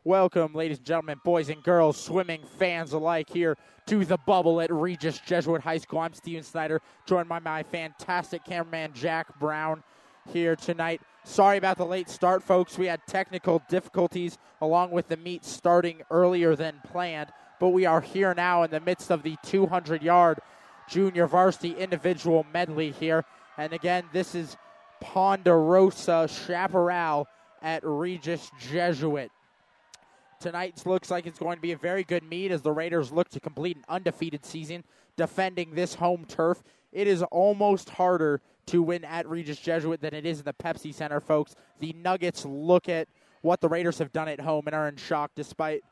Welcome, ladies and gentlemen, boys and girls, swimming fans alike here to the bubble at Regis Jesuit High School. I'm Steven Snyder, joined by my fantastic cameraman, Jack Brown, here tonight. Sorry about the late start, folks. We had technical difficulties along with the meet starting earlier than planned, but we are here now in the midst of the 200-yard junior varsity individual medley here. And again, this is Ponderosa Chaparral at Regis Jesuit. Tonight looks like it's going to be a very good meet as the Raiders look to complete an undefeated season defending this home turf. It is almost harder to win at Regis Jesuit than it is in the Pepsi Center, folks. The Nuggets look at what the Raiders have done at home and are in shock despite.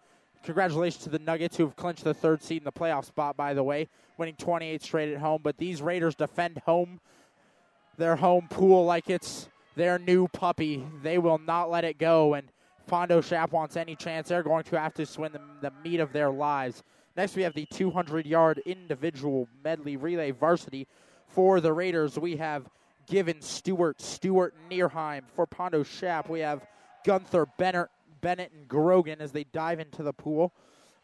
Congratulations to the Nuggets who have clinched the third seed in the playoff spot, by the way, winning 28 straight at home. But these Raiders defend their home pool like it's their new puppy. They will not let it go, and Pondo Shap wants any chance. They're going to have to swim the meat of their lives. Next, we have the 200-yard individual medley relay varsity. For the Raiders, we have Given Stewart Neerheim. For Pondo Shap, we have Gunther Bennett, and Grogan as they dive into the pool.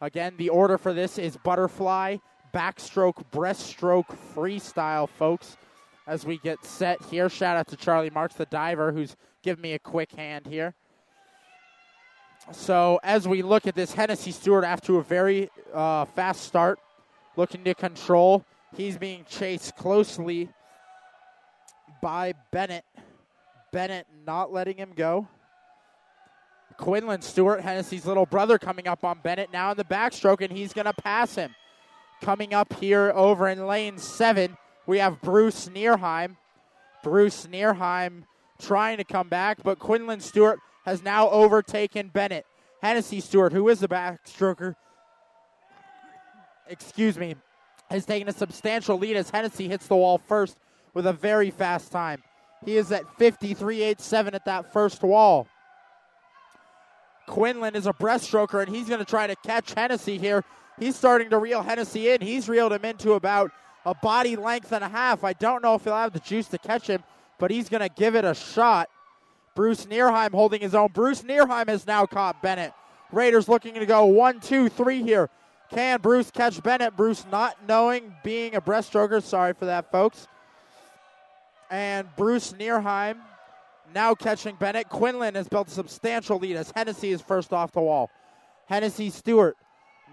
Again, the order for this is butterfly, backstroke, breaststroke, freestyle, folks, as we get set here. Shout out to Charlie Marks, the diver, who's giving me a quick hand here. So as we look at this, Hennessy Stewart, after a very fast start, looking to control. He's being chased closely by Bennett. Bennett not letting him go. Quinlan Stewart, Hennessy's little brother, coming up on Bennett now in the backstroke, and he's going to pass him. Coming up here over in lane 7, we have Bruce Neerheim. Bruce Neerheim trying to come back, but Quinlan Stewart has now overtaken Bennett. Hennessy Stewart, who is the backstroker, has taken a substantial lead as Hennessy hits the wall first with a very fast time. He is at 53.87 at that first wall. Quinlan is a breaststroker, and he's going to try to catch Hennessy here. He's starting to reel Hennessy in. He's reeled him into about a body length and a half. I don't know if he'll have the juice to catch him, but he's going to give it a shot. Bruce Neerheim holding his own. Bruce Neerheim has now caught Bennett. Raiders looking to go 1, 2, 3 here. Can Bruce catch Bennett? Bruce not knowing, being a breaststroker. Sorry for that, folks. And Bruce Neerheim now catching Bennett. Quinlan has built a substantial lead as Hennessy is first off the wall. Hennessy Stewart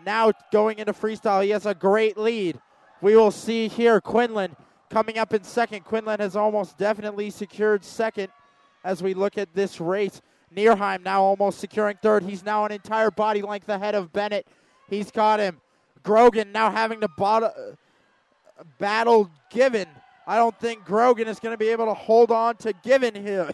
now going into freestyle. He has a great lead. We will see here Quinlan coming up in second. Quinlan has almost definitely secured second as we look at this race. Neerheim now almost securing third. He's now an entire body length ahead of Bennett. He's caught him. Grogan now having to battle Given. I don't think Grogan is going to be able to hold on to Given here.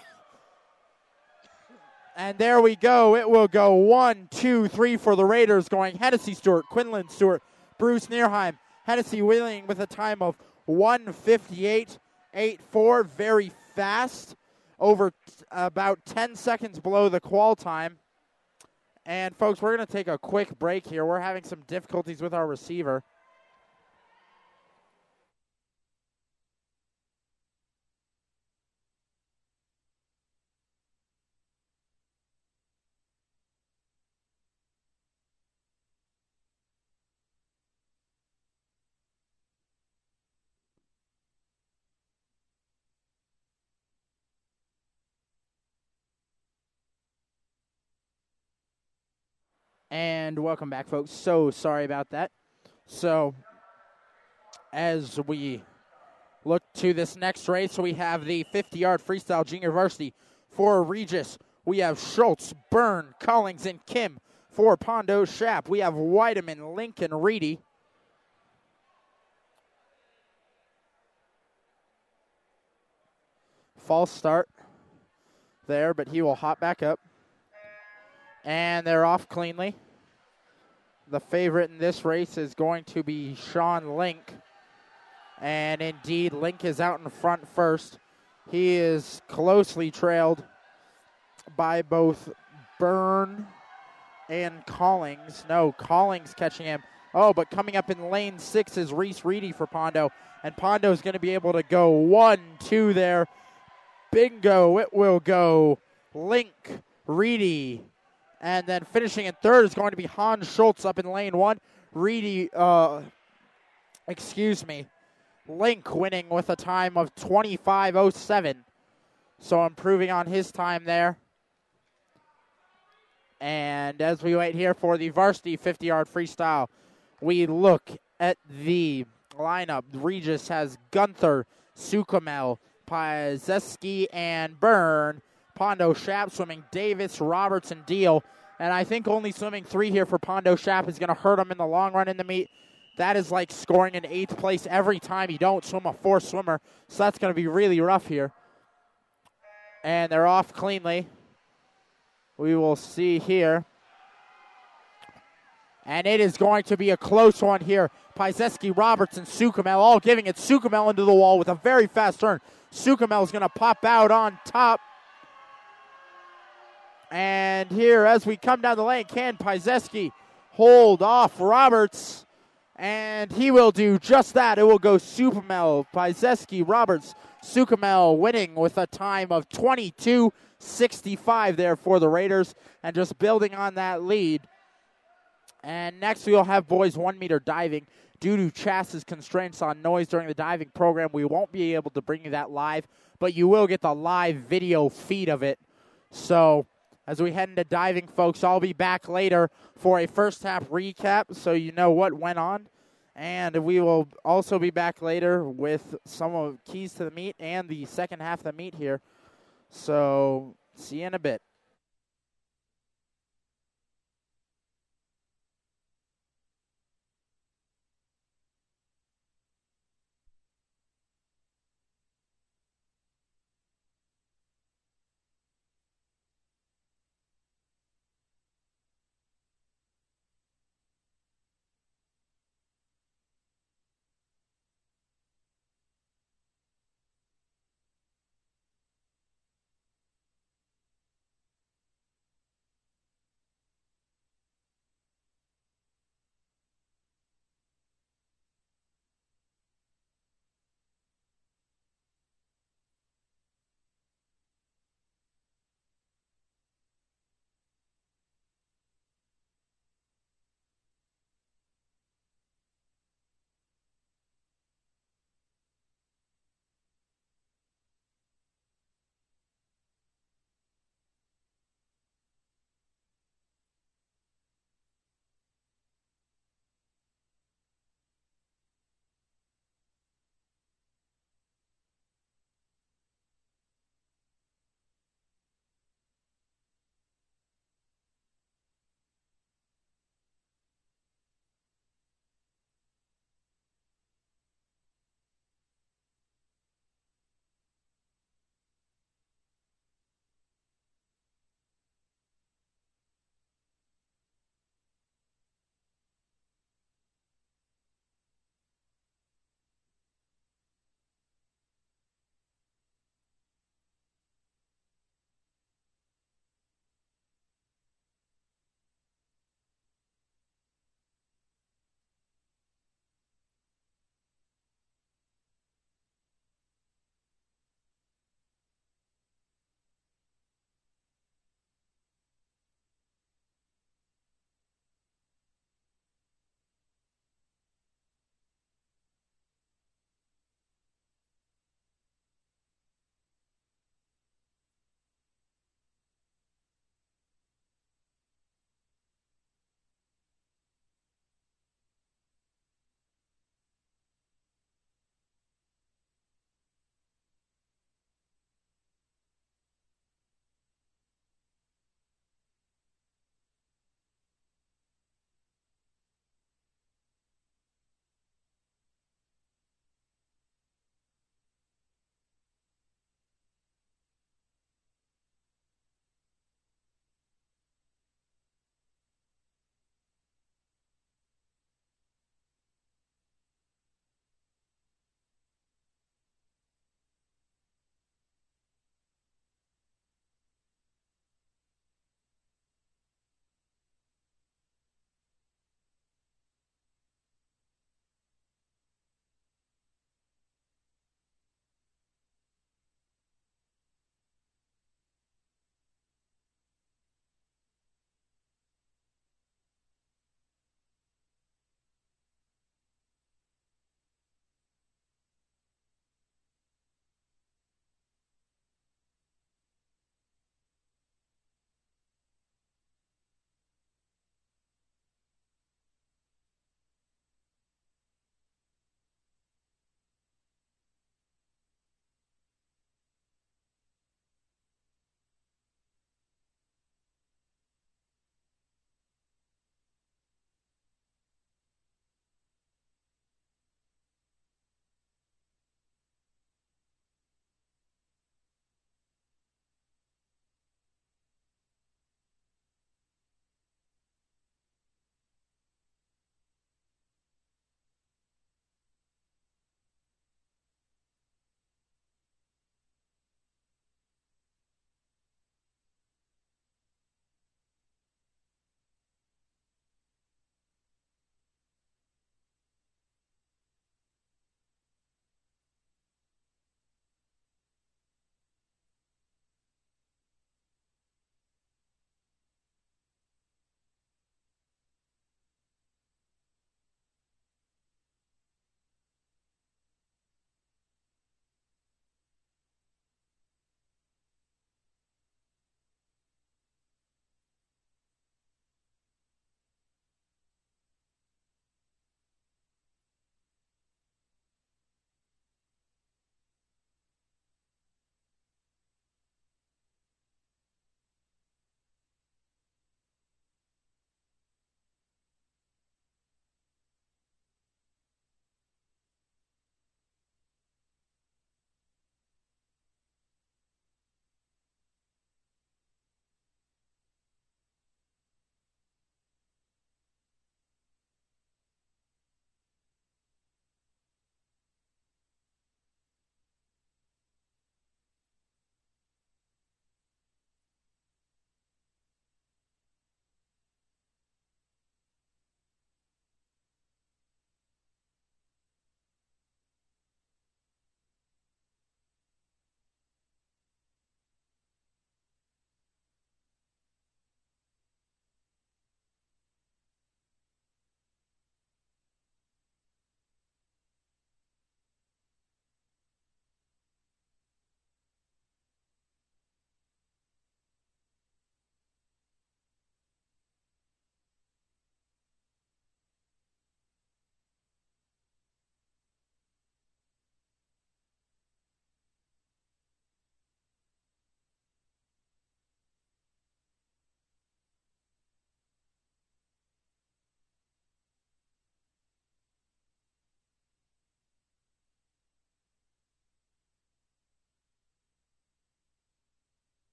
And there we go. It will go 1, 2, 3 for the Raiders, going Hennessy Stewart, Quinlan Stewart, Bruce Neerheim. Hennessy winning with a time of 1:58.84. Very fast. Over about 10 seconds below the qual time. And, folks, we're going to take a quick break here. We're having some difficulties with our receiver. And welcome back, folks. So sorry about that. So as we look to this next race, we have the 50-yard freestyle junior varsity. For Regis, we have Schultz, Byrne, Collings, and Kim. For Pondo Shap, we have Weideman, Lincoln, Reedy. False start there, but he will hop back up. And they're off cleanly. The favorite in this race is going to be Sean Link. And indeed, Link is out in front first. He is closely trailed by both Byrne and Collings. No, Collings catching him. Oh, but coming up in lane 6 is Reese Reedy for Pondo. And Pondo's going to be able to go 1, 2 there. Bingo, it will go Link, Reedy, And then finishing in third is going to be Hans Schultz up in lane 1. Link winning with a time of 25:07. So improving on his time there. And as we wait here for the varsity 50-yard freestyle, we look at the lineup. Regis has Gunther, Sukamel, Piezeski, and Byrne. Pondo Shap swimming Davis, Roberts, and Deal. And I think only swimming 3 here for Pondo Shap is going to hurt him in the long run in the meet. That is like scoring in 8th place every time you don't swim a 4th swimmer. So that's going to be really rough here. And they're off cleanly. We will see here. And it is going to be a close one here. Piezeski, Roberts, and Sukamel all giving it. Sukamel into the wall with a very fast turn. Sukamel is going to pop out on top. And here as we come down the lane, can Piezeski hold off Roberts? And he will do just that. It will go Sukamel, Piezeski, Roberts, Sukamel winning with a time of 22:65 there for the Raiders. And just building on that lead. And next we'll have boys 1 meter diving. Due to Chas's constraints on noise during the diving program, we won't be able to bring you that live, but you will get the live video feed of it. So as we head into diving, folks, I'll be back later for a first half recap so you know what went on. And we will also be back later with some of the keys to the meet and the second half of the meet here. So see you in a bit.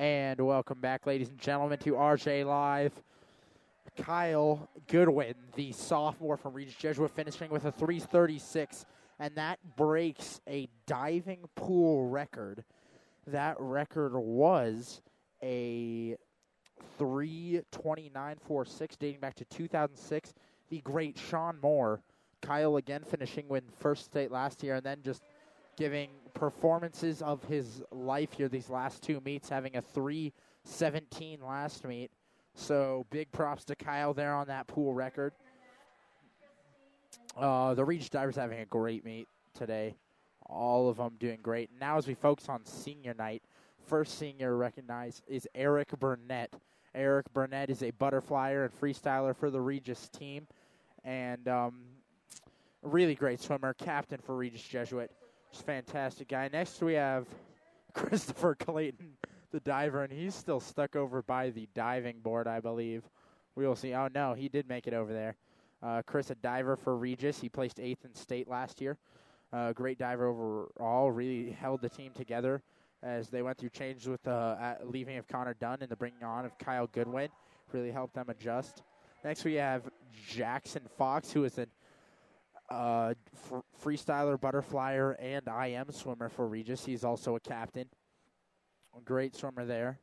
And welcome back, ladies and gentlemen, to RJ Live. Kyle Goodwin, the sophomore from Regis Jesuit, finishing with a 336, and that breaks a diving pool record. That record was a 3:29.46 dating back to 2006. The great Sean Moore. Kyle again finishing in first state last year, and then just giving performances of his life here these last two meets, having a 3:17 last meet. So big props to Kyle there on that pool record. The Regis Divers having a great meet today. All of them doing great. Now as we focus on senior night, first senior recognized is Eric Burnett. Eric Burnett is a butterflyer and freestyler for the Regis team. And really great swimmer, captain for Regis Jesuit. Just fantastic guy. Next we have Christopher Clayton, the diver, and he's still stuck over by the diving board, I believe. We will see. Oh, no, he did make it over there. Chris, a diver for Regis. He placed 8th in state last year. Great diver overall. Really held the team together as they went through changes with the leaving of Connor Dunn and the bringing on of Kyle Goodwin. Really helped them adjust. Next we have Jackson Fox, who is a freestyler, butterflyer, and IM swimmer for Regis. He's also a captain. A great swimmer there.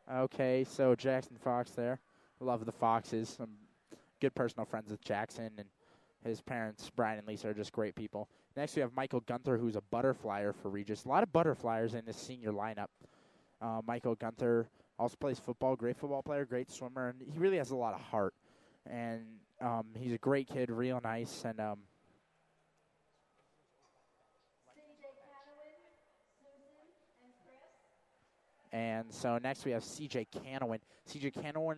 Okay, so Jackson Fox there. Love the Foxes. Some good personal friends with Jackson, and his parents, Brian and Lisa, are just great people. Next, we have Michael Gunther, who's a butterflyer for Regis. A lot of butterflyers in this senior lineup. Michael Gunther also plays football, great football player, great swimmer, and he really has a lot of heart. And he's a great kid, real nice, and And so next we have CJ Canowin. CJ Canowin,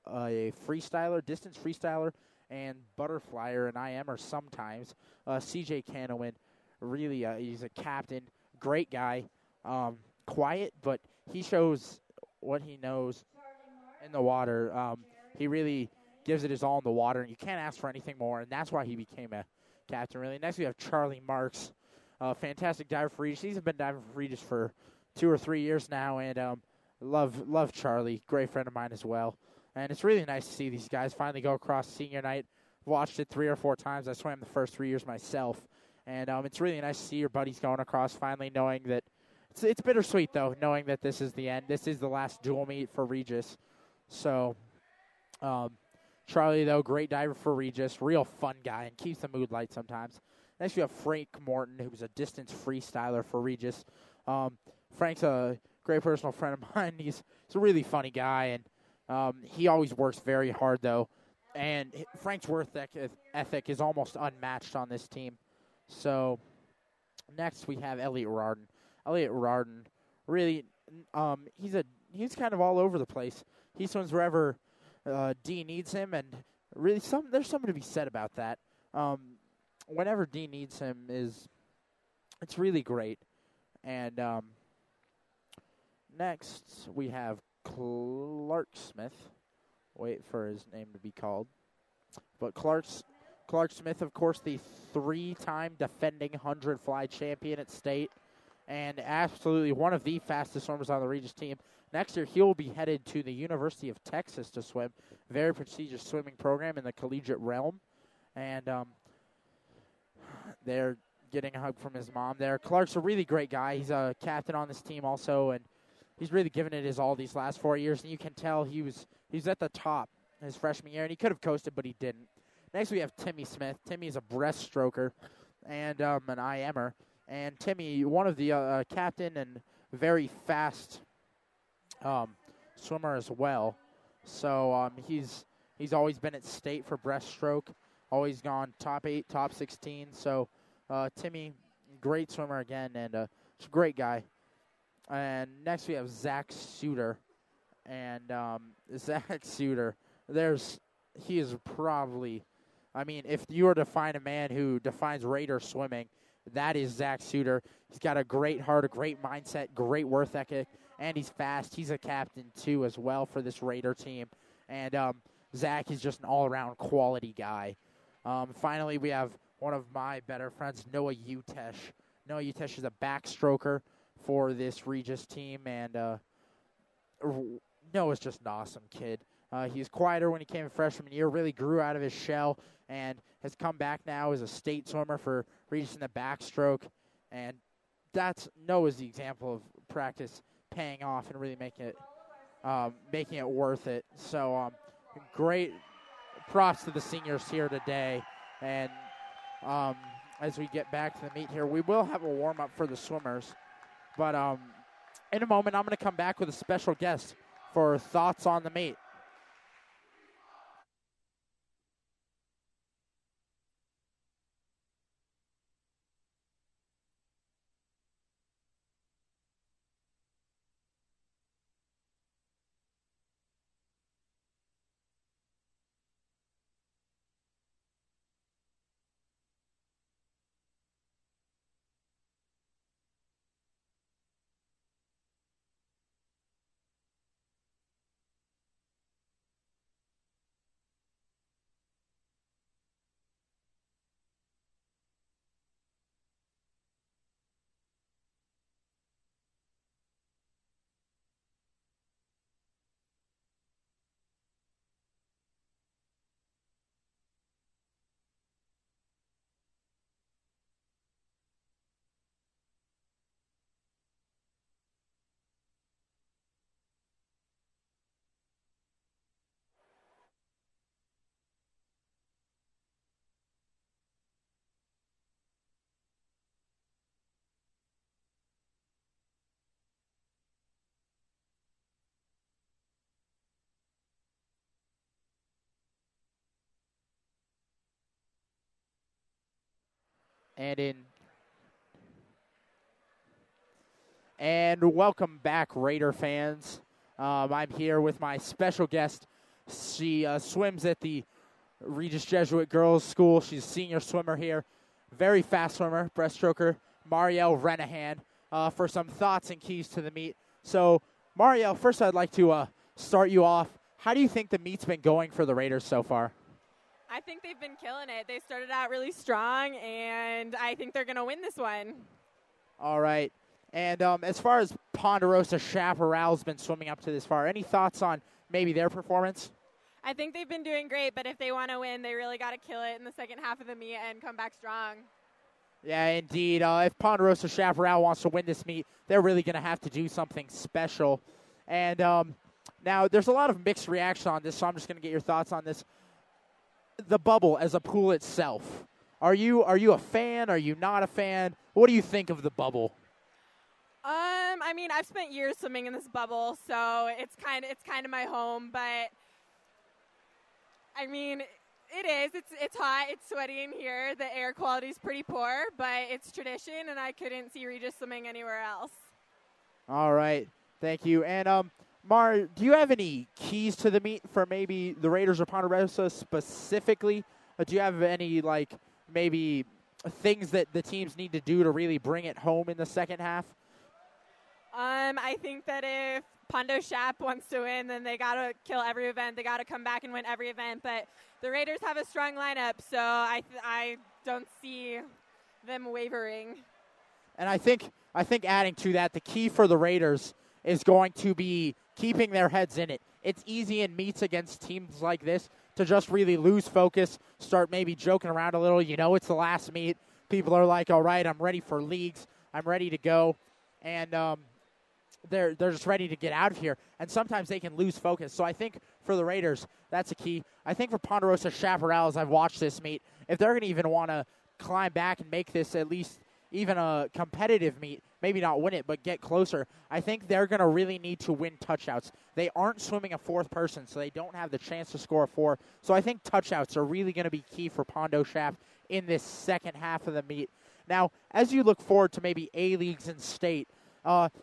a freestyler, distance freestyler, and butterflyer, and IMer sometimes. CJ Canowin, really, he's a captain, great guy, quiet, but he shows what he knows in the water. He really gives it his all in the water, and you can't ask for anything more, and that's why he became a captain, really. Next we have Charlie Marks, fantastic diver for Regis. He's been diving for Regis for 2 or 3 years now, and love Charlie, great friend of mine as well. And it's really nice to see these guys finally go across senior night. Watched it 3 or 4 times. I swam the first 3 years myself, and it's really nice to see your buddies going across finally, knowing that it's bittersweet though, knowing that this is the end. This is the last dual meet for Regis. So Charlie though, great diver for Regis, real fun guy, and keeps the mood light sometimes. Next we have Frank Morton, who's a distance freestyler for Regis. Frank's a great personal friend of mine. He's a really funny guy, and he always works very hard, though. And Frank's work ethic is almost unmatched on this team. So next we have Elliot Rarden. Elliot Rarden, really, he's kind of all over the place. He swims wherever D needs him, and really there's something to be said about that. Whenever D needs him, it's really great. And next, we have Clark Smith. Wait for his name to be called. But Clark Smith, of course, the 3-time defending 100 fly champion at state, and absolutely one of the fastest swimmers on the Regis team. Next year, he'll be headed to the University of Texas to swim. Very prestigious swimming program in the collegiate realm. And they're getting a hug from his mom there. Clark's a really great guy. He's a captain on this team also, and he's really given it his all these last 4 years, and you can tell he was at the top his freshman year, and he could have coasted, but he didn't. Next, we have Timmy Smith. Timmy is a breaststroker and an IMer, and Timmy, one of the captain and very fast swimmer as well. So he's always been at state for breaststroke, always gone top 8, top 16. So Timmy, great swimmer again, and just a great guy. And next we have Zach Suter. And Zach Suter, he is probably, I mean, if you were to find a man who defines Raider swimming, that is Zach Suter. He's got a great heart, a great mindset, great work ethic, and he's fast. He's a captain, too, as well for this Raider team. And Zach is just an all-around quality guy. Finally, we have one of my better friends, Noah Utesh. Noah Utesh is a backstroker for this Regis team, and Noah's just an awesome kid. He was quieter when he came in freshman year, really grew out of his shell, and has come back now as a state swimmer for Regis in the backstroke. And Noah's the example of practice paying off and really making it worth it. So great props to the seniors here today. And as we get back to the meet here, we will have a warm-up for the swimmers. But in a moment, I'm going to come back with a special guest for thoughts on the meet. And welcome back, Raider fans. I'm here with my special guest. She swims at the Regis Jesuit Girls School. She's a senior swimmer here. Very fast swimmer, breaststroker, Marielle Renahan, for some thoughts and keys to the meet. So, Marielle, first I'd like to start you off. How do you think the meet's been going for the Raiders so far? I think they've been killing it. They started out really strong, and I think they're going to win this one. All right. And as far as Ponderosa Chaparral's been swimming up to this far, any thoughts on maybe their performance? I think they've been doing great, but if they want to win, they really got to kill it in the second half of the meet and come back strong. Yeah, indeed. If Ponderosa Chaparral wants to win this meet, they're really going to have to do something special. And now there's a lot of mixed reaction on this, so I'm just going to get your thoughts on this. The bubble as a pool itself. Are you a fan? Are you not a fan? What do you think of the bubble? I mean, I've spent years swimming in this bubble, so it's kind of my home. But I mean, it is. It's hot. It's sweaty in here. The air quality is pretty poor, but it's tradition, and I couldn't see Regis swimming anywhere else. All right, thank you. And Mar, do you have any keys to the meet for maybe the Raiders or Ponderosa specifically? Do you have any maybe things that the teams need to do to really bring it home in the second half? I think that if Pondo Shap wants to win, then they got to kill every event. They got to come back and win every event. But the Raiders have a strong lineup, so I don't see them wavering. And I think adding to that, the key for the Raiders is going to be keeping their heads in it. It's easy in meets against teams like this to just really lose focus, start maybe joking around a little. You know, it's the last meet. People are like, all right, I'm ready for leagues. I'm ready to go. And they're just ready to get out of here. And sometimes they can lose focus. So I think for the Raiders, that's a key. I think for Ponderosa Chaparral, as I've watched this meet, if they're going to even want to climb back and make this at least even a competitive meet, maybe not win it, but get closer, I think they're going to really need to win touchouts. They aren't swimming a fourth person, so they don't have the chance to score a 4. So I think touchouts are really going to be key for Pondo Shap in this second half of the meet. Now, as you look forward to maybe A-Leagues and state,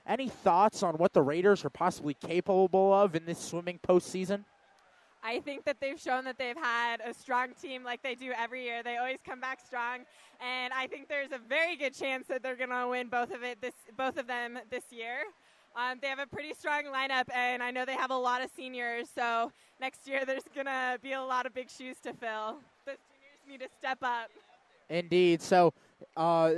any thoughts on what the Raiders are possibly capable of in this swimming postseason? I think that they've shown that they've had a strong team like they do every year. They always come back strong, and I think there's a very good chance that they're going to win both of them this year. They have a pretty strong lineup, and I know they have a lot of seniors, so next year there's going to be a lot of big shoes to fill. The seniors need to step up. Indeed. So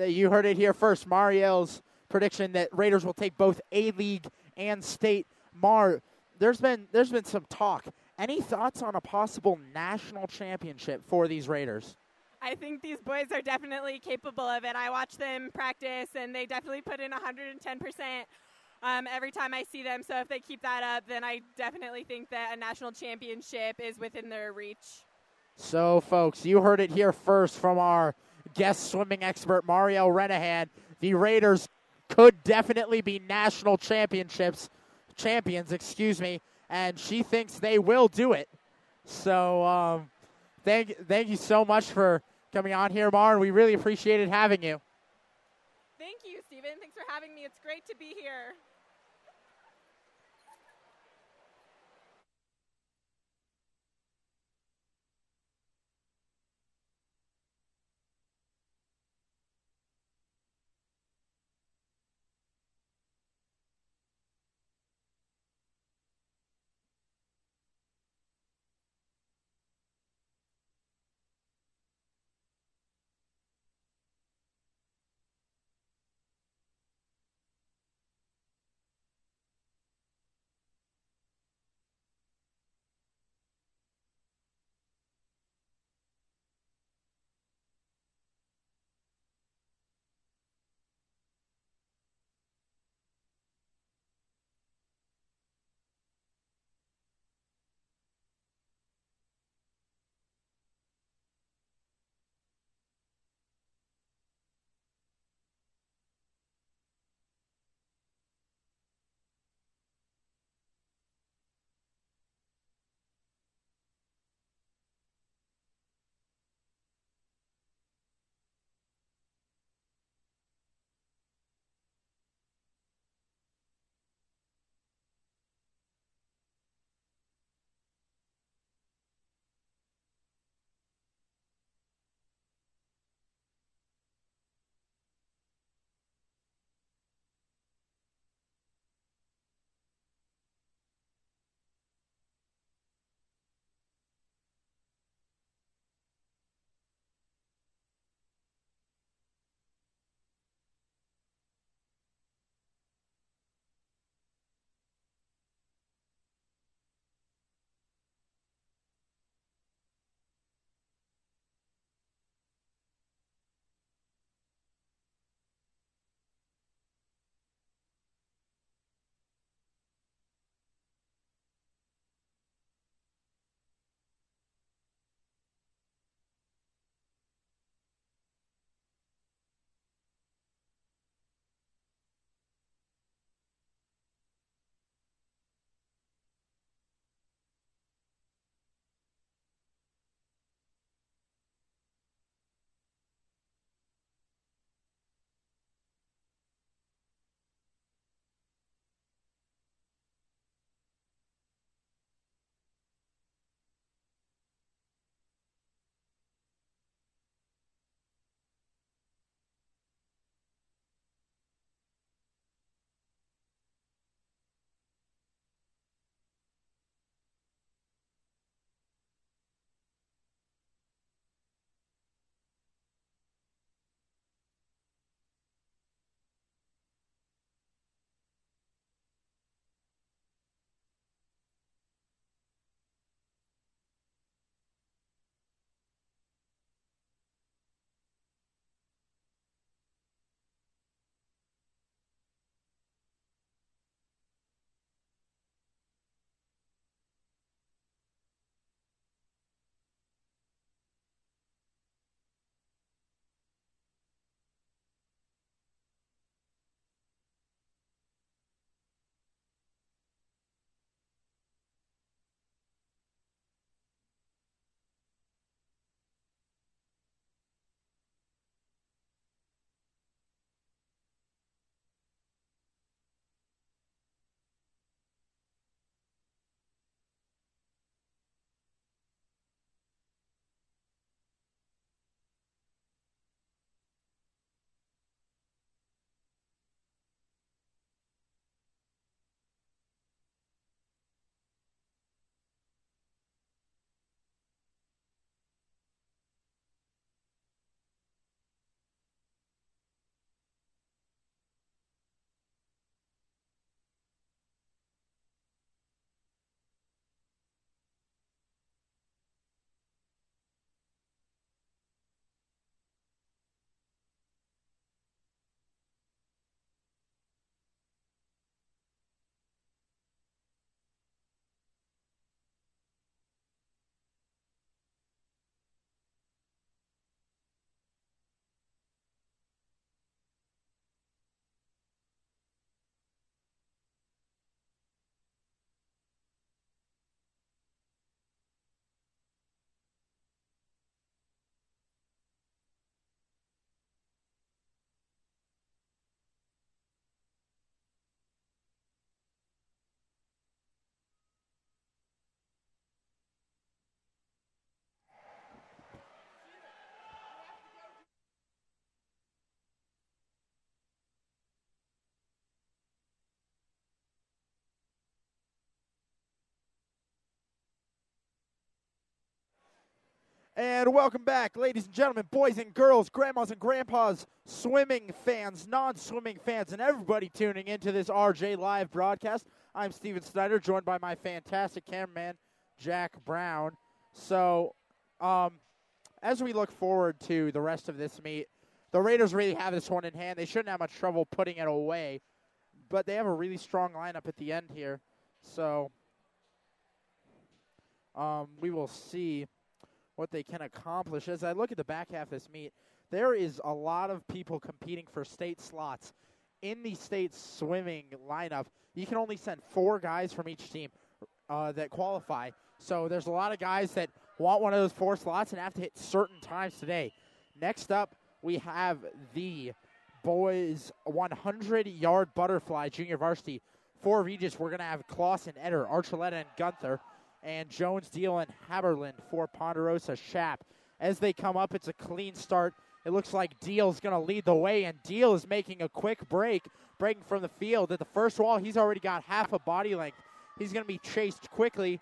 you heard it here first. Mariel's prediction that Raiders will take both A-League and state. There's been some talk. Any thoughts on a possible national championship for these Raiders? I think these boys are definitely capable of it. I watch them practice, and they definitely put in 110% every time I see them. So if they keep that up, then I definitely think that a national championship is within their reach. So, folks, you heard it here first from our guest swimming expert, Mariel Renahan. The Raiders could definitely be national champions, and she thinks they will do it. So, thank you so much for coming on here, Mar. We really appreciated having you. Thank you, Stephen. Thanks for having me. It's great to be here. And welcome back, ladies and gentlemen, boys and girls, grandmas and grandpas, swimming fans, non-swimming fans, and everybody tuning into this RJ Live broadcast. I'm Steven Snyder, joined by my fantastic cameraman, Jack Brown. So, as we look forward to the rest of this meet, the Raiders really have this one in hand. They shouldn't have much trouble putting it away, but they have a really strong lineup at the end here. So, we will see what they can accomplish. As I look at the back half of this meet, there is a lot of people competing for state slots. In the state swimming lineup, you can only send 4 guys from each team that qualify. So there's a lot of guys that want one of those 4 slots and have to hit certain times today. Next up, we have the boys 100-yard butterfly junior varsity. For Regis, we're going to have Clausen, Eder, Archuleta, and Gunther. And Jones, Deal, and Haberland for Ponderosa, Shap. As they come up, it's a clean start. It looks like Deal's going to lead the way, and Deal is making a quick breaking from the field. At the first wall, he's already got half a body length. He's going to be chased quickly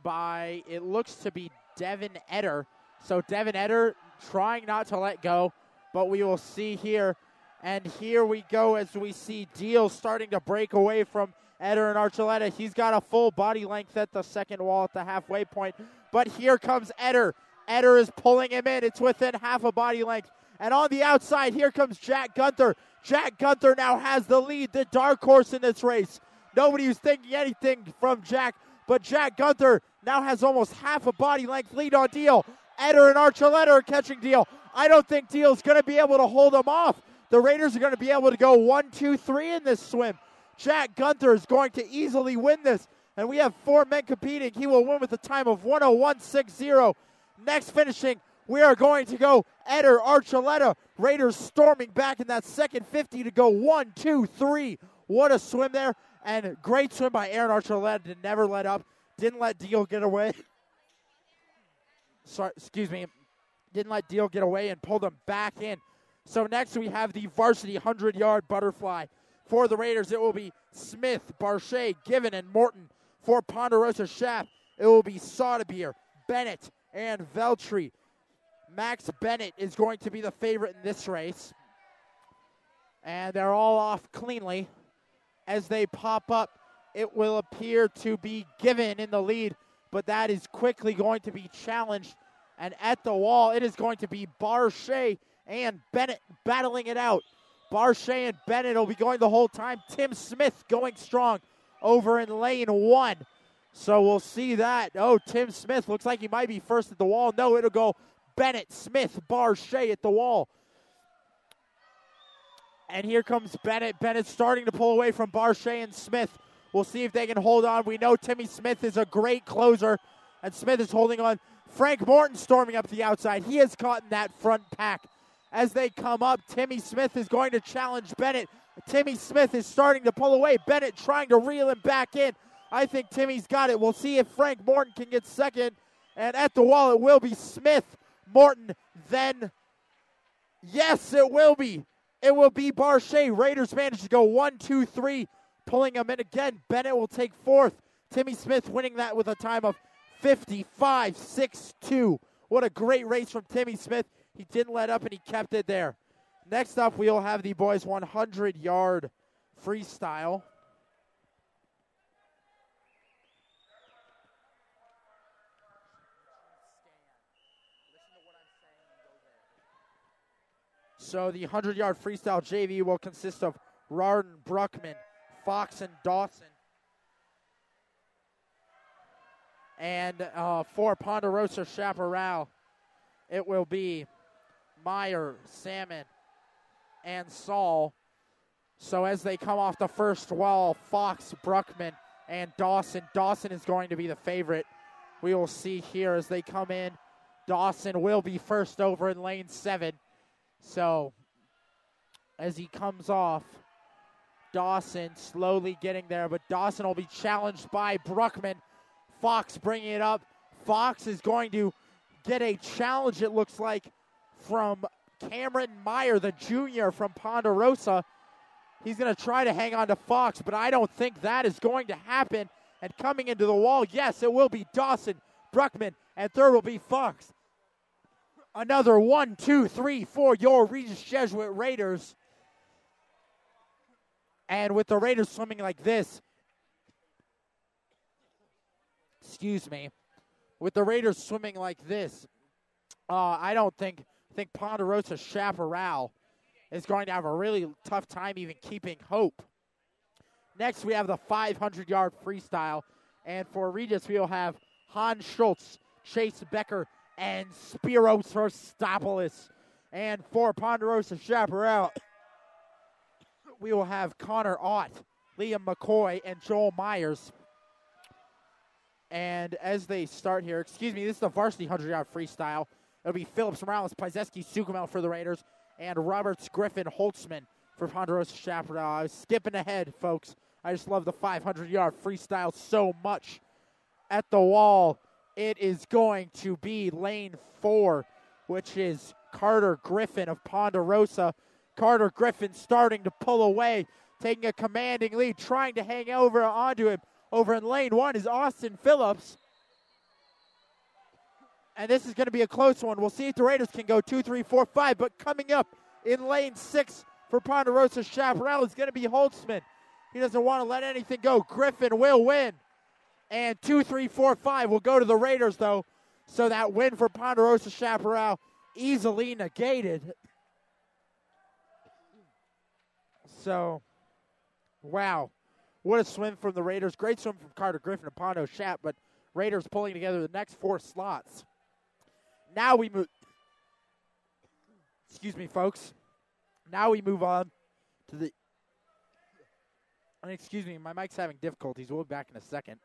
by, it looks to be Devin Eder. So Devin Eder trying not to let go, but we will see here. And here we go as we see Deal starting to break away from Eder and Archuleta. He's got a full body length at the second wall at the halfway point. But here comes Eder. Eder is pulling him in. It's within half a body length. And on the outside, here comes Jack Gunther. Jack Gunther now has the lead, the dark horse in this race. Nobody was thinking anything from Jack, but Jack Gunther now has almost half a body length lead on Deal. Eder and Archuleta are catching Deal. I don't think Deal's going to be able to hold him off. The Raiders are going to be able to go 1, 2, 3 in this swim. Jack Gunther is going to easily win this, and we have 4 men competing. He will win with a time of 1:01.60. Next finishing, we are going to go Eder, Archuleta. Raiders storming back in that second 50 to go 1, 2, 3. What a swim there, and great swim by Aaron Archuleta to never let up. Didn't let Deal get away. Didn't let Deal get away and pulled him back in. So next we have the varsity 100-yard butterfly. For the Raiders, it will be Smith, Barchet, Given, and Morton. For Ponderosa Shaft, it will be Soderbier, Bennett, and Veltri. Max Bennett is going to be the favorite in this race. And they're all off cleanly. As they pop up, it will appear to be Given in the lead, but that is quickly going to be challenged. And at the wall, it is going to be Barchet and Bennett battling it out. Barchet and Bennett will be going the whole time. Tim Smith going strong over in lane 1. So we'll see that. Oh, Tim Smith looks like he might be first at the wall. No, it'll go Bennett, Smith, Barchet at the wall. And here comes Bennett. Bennett starting to pull away from Barchet and Smith. We'll see if they can hold on. We know Timmy Smith is a great closer, and Smith is holding on. Frank Morton storming up the outside. He has caught in that front pack. As they come up, Timmy Smith is going to challenge Bennett. Timmy Smith is starting to pull away. Bennett trying to reel him back in. I think Timmy's got it. We'll see if Frank Morton can get second. And at the wall, it will be Smith, Morton, then, yes, it will be. It will be Barchet. Raiders managed to go 1, 2, 3, pulling him in again. Bennett will take fourth. Timmy Smith winning that with a time of 55.62. What a great race from Timmy Smith. He didn't let up, and he kept it there. Next up, we'll have the boys' 100-yard freestyle. So the 100-yard freestyle JV will consist of Rarden, Bruckman, Fox, and Dawson. And for Ponderosa Chaparral, it will be Meyer, Salmon, and Saul. So as they come off the first wall, Fox, Bruckman, and Dawson. Dawson is going to be the favorite. We will see here as they come in. Dawson will be first over in lane 7. So as he comes off, Dawson slowly getting there, but Dawson will be challenged by Bruckman. Fox bringing it up. Fox is going to get a challenge, it looks like, from Cameron Meyer, the junior from Ponderosa. He's going to try to hang on to Fox, but I don't think that is going to happen. And coming into the wall, yes, it will be Dawson. Bruckman, and third will be Fox. Another 1, 2, 3, 4, your Regis Jesuit Raiders. And with the Raiders swimming like this, with the Raiders swimming like this, I think Ponderosa Chaparral is going to have a really tough time even keeping hope. Next, we have the 500-yard freestyle. And for Regis, we will have Hans Schultz, Chase Becker, and Spiros Rostopoulos. And for Ponderosa Chaparral, we will have Connor Ott, Liam McCoy, and Joel Myers. And as they start here, this is the varsity 100-yard freestyle. It'll be Phillips Morales, Piezeski Sukumel for the Raiders, and Roberts Griffin Holtzman for Ponderosa Chaparral. I was skipping ahead, folks. I just love the 500-yard freestyle so much. At the wall, it is going to be lane 4, which is Carter Griffin of Ponderosa. Carter Griffin starting to pull away, taking a commanding lead, trying to hang over onto him. Over in lane 1 is Austin Phillips. And this is going to be a close one. We'll see if the Raiders can go 2, 3, 4, 5. But coming up in lane 6 for Ponderosa Chaparral is going to be Holtzman. He doesn't want to let anything go. Griffin will win. And 2, 3, 4, 5 will go to the Raiders, though. So that win for Ponderosa Chaparral easily negated. So, wow. What a swim from the Raiders. Great swim from Carter Griffin and Pondo Chap, but Raiders pulling together the next 4 slots. Now we move. Excuse me, folks. Now we move on to the. Excuse me, my mic's having difficulties. We'll be back in a second.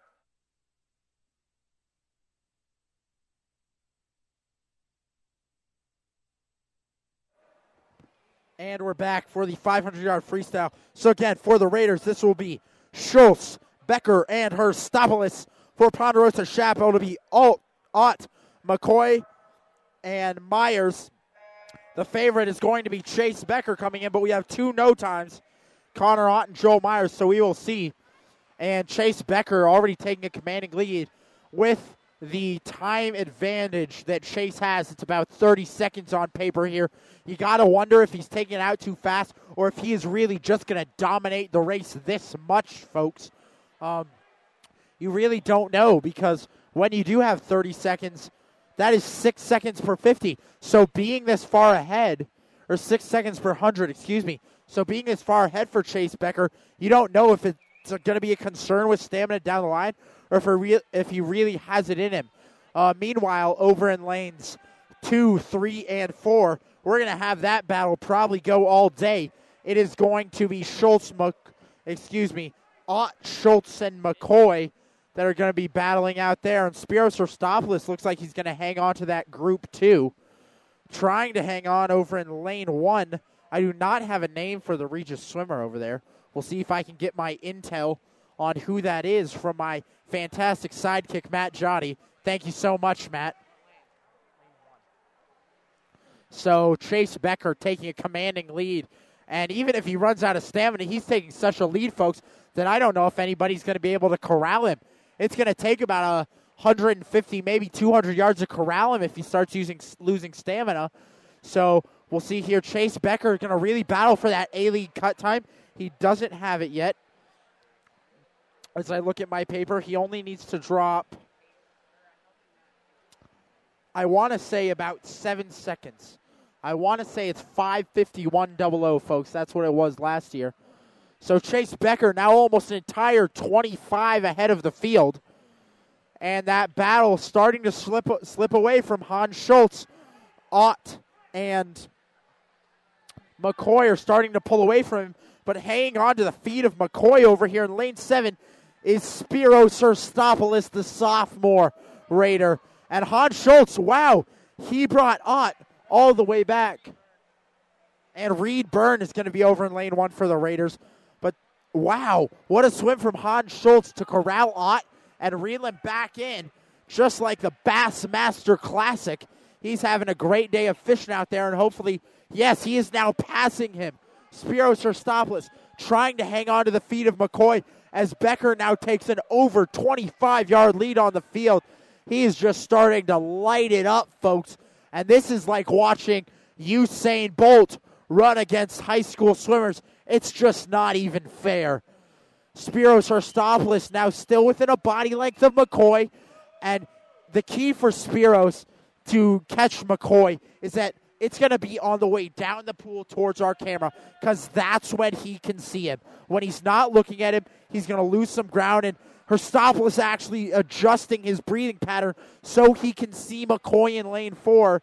And we're back for the 500-yard freestyle. So again, for the Raiders, this will be Schultz, Becker, and Herstopoulos. For Ponderosa Chaparral, it'll be Ott, McCoy, and Myers. The favorite is going to be Chase Becker coming in, but we have 2 no times, Connor Ott and Joel Myers, so we will see. And Chase Becker already taking a commanding lead with the time advantage that Chase has. It's about 30 seconds on paper here. You got to wonder if he's taking it out too fast or if he is really just going to dominate the race this much, folks. You really don't know, because when you do have 30 seconds, that is 6 seconds per 50. So being this far ahead, or 6 seconds per 100, excuse me. So being this far ahead for Chase Becker, you don't know if it's going to be a concern with stamina down the line or if he really has it in him. Meanwhile, over in lanes 2, 3, and 4, we're going to have that battle probably go all day. It is going to be Ott, Schultz, and McCoy that are going to be battling out there. And Spiros Rostopoulos looks like he's going to hang on to that group too. Trying to hang on over in lane 1. I do not have a name for the Regis swimmer over there. We'll see if I can get my intel on who that is from my fantastic sidekick, Matt Johnny. Thank you so much, Matt. So Chase Becker taking a commanding lead. And even if he runs out of stamina, he's taking such a lead, folks, that I don't know if anybody's going to be able to corral him. It's going to take about 150, maybe 200 yards to corral him if he starts losing stamina. So we'll see here. Chase Becker is going to really battle for that A-League cut time. He doesn't have it yet. As I look at my paper, he only needs to drop, I want to say, about 7 seconds. I want to say it's 5:51.00, folks. That's what it was last year. So Chase Becker now almost an entire 25 ahead of the field. And that battle starting to slip away from Hans Schultz. Ott and McCoy are starting to pull away from him. But hanging on to the feet of McCoy over here in lane 7 is Spiros Rostopoulos, the sophomore Raider. And Hans Schultz, wow, he brought Ott all the way back. And Reed Byrne is going to be over in lane 1 for the Raiders. But wow, what a swim from Hans Schultz to corral Ott and reel him back in, just like the Bassmaster Classic. He's having a great day of fishing out there, and hopefully, yes, he is now passing him. Spiros Rostopoulos trying to hang on to the feet of McCoy as Becker now takes an over 25-yard lead on the field. He is just starting to light it up, folks. And this is like watching Usain Bolt run against high school swimmers. It's just not even fair. Spiros Arstopoulos now still within a body length of McCoy. And the key for Spiros to catch McCoy is that it's going to be on the way down the pool towards our camera, because that's when he can see him. When he's not looking at him, he's going to lose some ground, and Arstopoulos actually adjusting his breathing pattern so he can see McCoy in lane 4.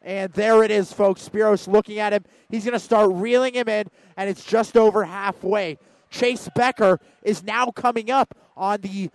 And there it is, folks. Spiros looking at him. He's going to start reeling him in, and it's just over halfway. Chase Becker is now coming up on the,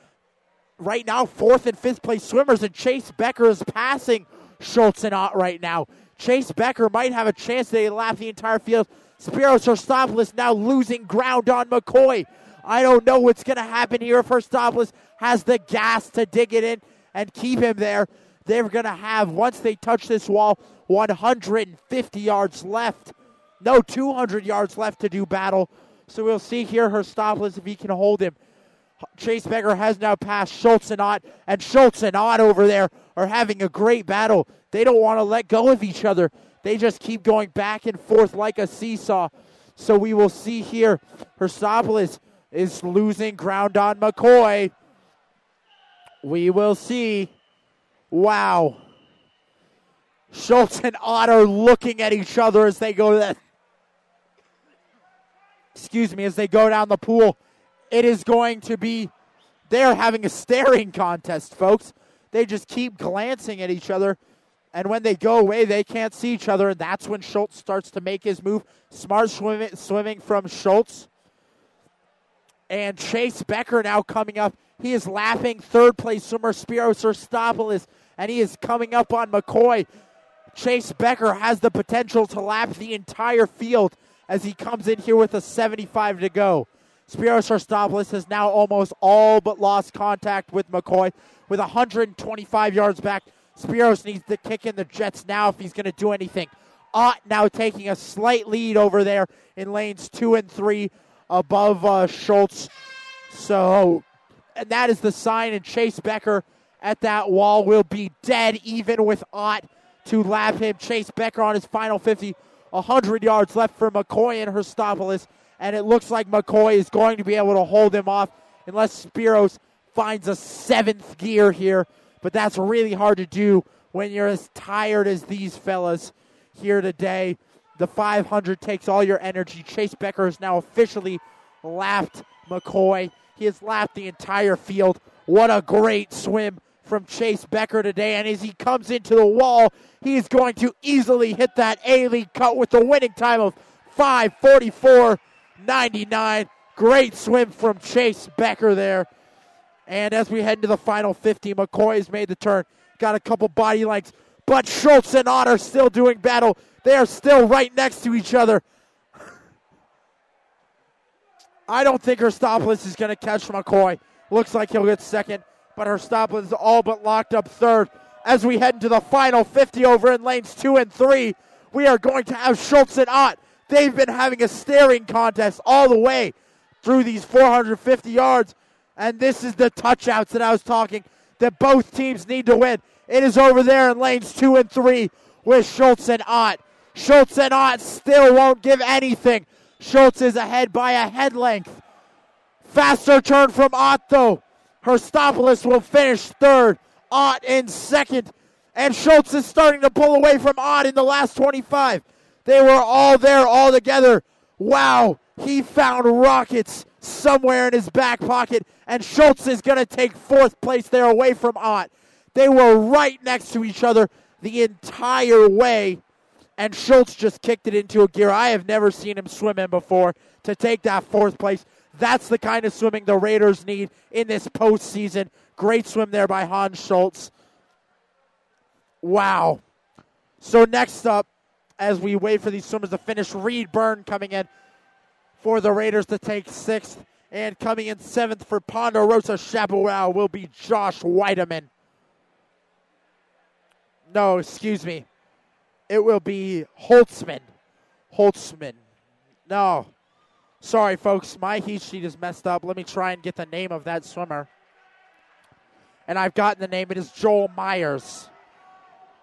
right now, 4th and 5th place swimmers, and Chase Becker is passing Schultz and Ott right now. Chase Becker might have a chance to lap the entire field. Spiros Arstopoulos now losing ground on McCoy. I don't know what's going to happen here if Arstopoulos has the gas to dig it in and keep him there. They're going to have, once they touch this wall, 150 yards left. No, 200 yards left to do battle. So we'll see here Arstopoulos if he can hold him. Chase Becker has now passed Schultz and Ott over there are having a great battle. They don't want to let go of each other. They just keep going back and forth like a seesaw. So we will see here Arstopoulos is losing ground on McCoy. We will see. Wow. Schultz and Ott are looking at each other as they go as they go down the pool. It is going to be, they're having a staring contest, folks. They just keep glancing at each other, and when they go away, they can't see each other, and that's when Schultz starts to make his move. Smart swimming from Schultz. And Chase Becker now coming up. He is lapping 3rd place swimmer Spiros Arstopoulos, and he is coming up on McCoy. Chase Becker has the potential to lap the entire field as he comes in here with a 75 to go. Spiros Arstopoulos has now almost all but lost contact with McCoy. With 125 yards back, Spiros needs to kick in the jets now if he's going to do anything. Ott now taking a slight lead over there in lanes 2 and 3 above Schultz. So, and that is the sign, and Chase Becker at that wall will be dead even with Ott to lap him. Chase Becker on his final 50. 100 yards left for McCoy and Arstopoulos, and it looks like McCoy is going to be able to hold him off unless Spiros finds a 7th gear here. But that's really hard to do when you're as tired as these fellas here today. The 500 takes all your energy. Chase Becker has now officially lapped McCoy. He has lapped the entire field. What a great swim from Chase Becker today. And as he comes into the wall, he is going to easily hit that A-League cut with the winning time of 5:44.99. Great swim from Chase Becker there. And as we head into the final 50, McCoy has made the turn. Got a couple body lengths. But Schultz and Ott are still doing battle. They are still right next to each other. I don't think Arstopoulos is going to catch McCoy. Looks like he'll get second. But Arstopoulos is all but locked up third. As we head into the final 50 over in lanes 2 and 3, we are going to have Schultz and Ott. They've been having a staring contest all the way through these 450 yards. And this is the touchouts that I was talking that both teams need to win. It is over there in lanes 2 and 3 with Schultz and Ott. Schultz and Ott still won't give anything. Schultz is ahead by a head length. Faster turn from Ott, though. Arstopoulos will finish third. Ott in second. And Schultz is starting to pull away from Ott in the last 25. They were all there all together. Wow, he found rockets somewhere in his back pocket. And Schultz is going to take 4th place there away from Ott. They were right next to each other the entire way. And Schultz just kicked it into a gear I have never seen him swim in before to take that 4th place. That's the kind of swimming the Raiders need in this postseason. Great swim there by Hans Schultz. Wow. So next up, as we wait for these swimmers to finish, Reed Byrne coming in for the Raiders to take 6th. And coming in 7th for Ponderosa Chaparral will be Josh Weideman. No, excuse me. It will be Holtzman. No. Sorry, folks. My heat sheet is messed up. Let me try and get the name of that swimmer. and I've gotten the name. It is Joel Myers.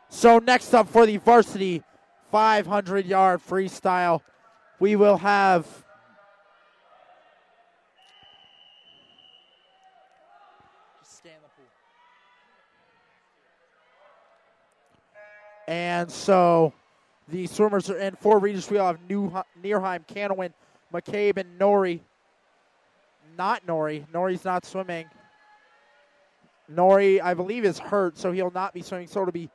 So next up for the varsity 500-yard freestyle, we will have and so the swimmers are in. For Regis, we'll have Neerheim, Canowin, McCabe, and Nori. Not Nori. Nori's not swimming. Nori, I believe, is hurt, so he'll not be swimming. So it'll be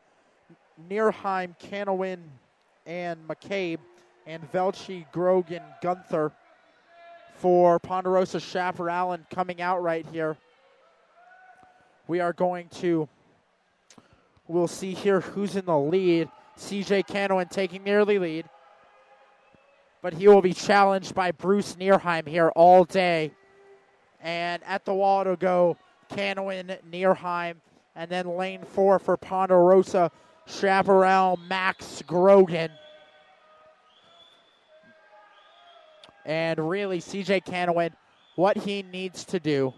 Neerheim, Canowin, and McCabe, and Velchi, Grogan, Gunther for Ponderosa, Schaffer, Allen coming out right here. We are going to, we'll see here who's in the lead. CJ Canowin taking the early lead, but he will be challenged by Bruce Neerheim here all day. And at the wall it'll go Canowin, Neerheim, and then lane 4 for Ponderosa, Chaparral, Max, Grogan. And really, CJ Canowin, what he needs to do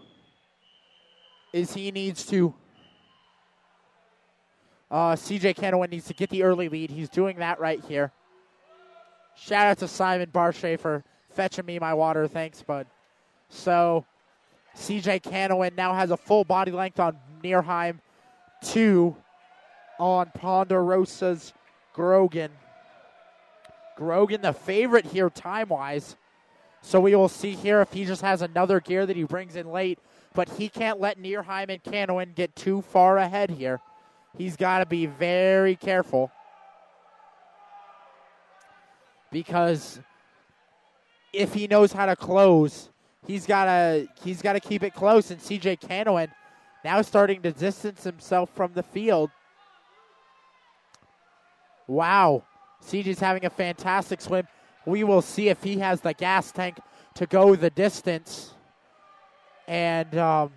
is he needs to CJ Canowin needs to get the early lead. He's doing that right here. Shout out to Simon Barshay for fetching me my water. Thanks, bud. So CJ Canowin now has a full body length on Neerheim, 2 on Ponderosa's Grogan. Grogan the favorite here time-wise. So we will see here if he just has another gear that he brings in late. But he can't let Neerheim and Canowin get too far ahead here. He's got to be very careful, because if he knows how to close, he's got to keep it close. And CJ Canowin now starting to distance himself from the field. Wow, CJ's having a fantastic swim. We will see if he has the gas tank to go the distance and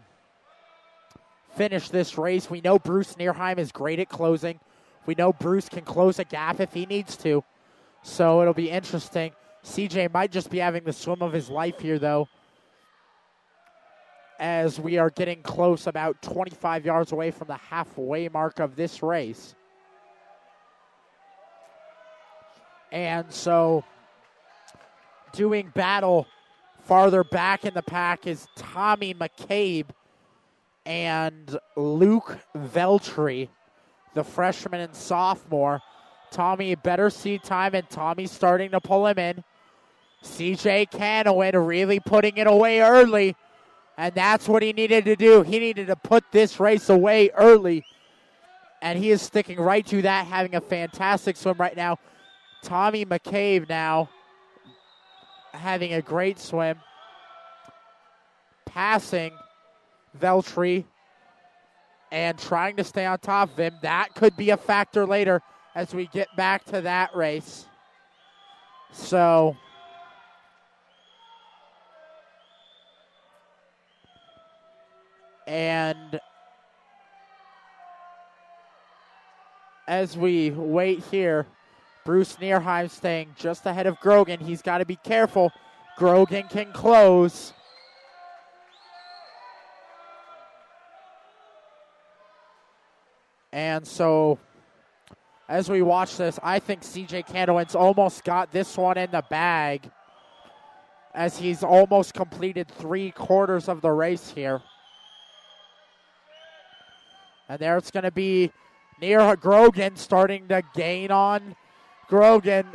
finish this race. We know Bruce Neerheim is great at closing. We know Bruce can close a gap if he needs to. So it'll be interesting. CJ might just be having the swim of his life here, though, as we are getting close, about 25 yards away from the halfway mark of this race. And so doing battle farther back in the pack is Tommy McCabe and Luke Veltri, the freshman and sophomore. Tommy better seat time, and Tommy's starting to pull him in. CJ Canowin really putting it away early, and that's what he needed to do. He needed to put this race away early, and he is sticking right to that, having a fantastic swim right now. Tommy McCabe now having a great swim, passing Veltri and trying to stay on top of him. That could be a factor later as we get back to that race. So and as we wait here, Bruce Neerheim staying just ahead of Grogan. He's got to be careful. Grogan can close. And so as we watch this, I think CJ Canowin's almost got this one in the bag, as he's almost completed 3/4 of the race here. And there it's going to be near Grogan starting to gain on Grogan's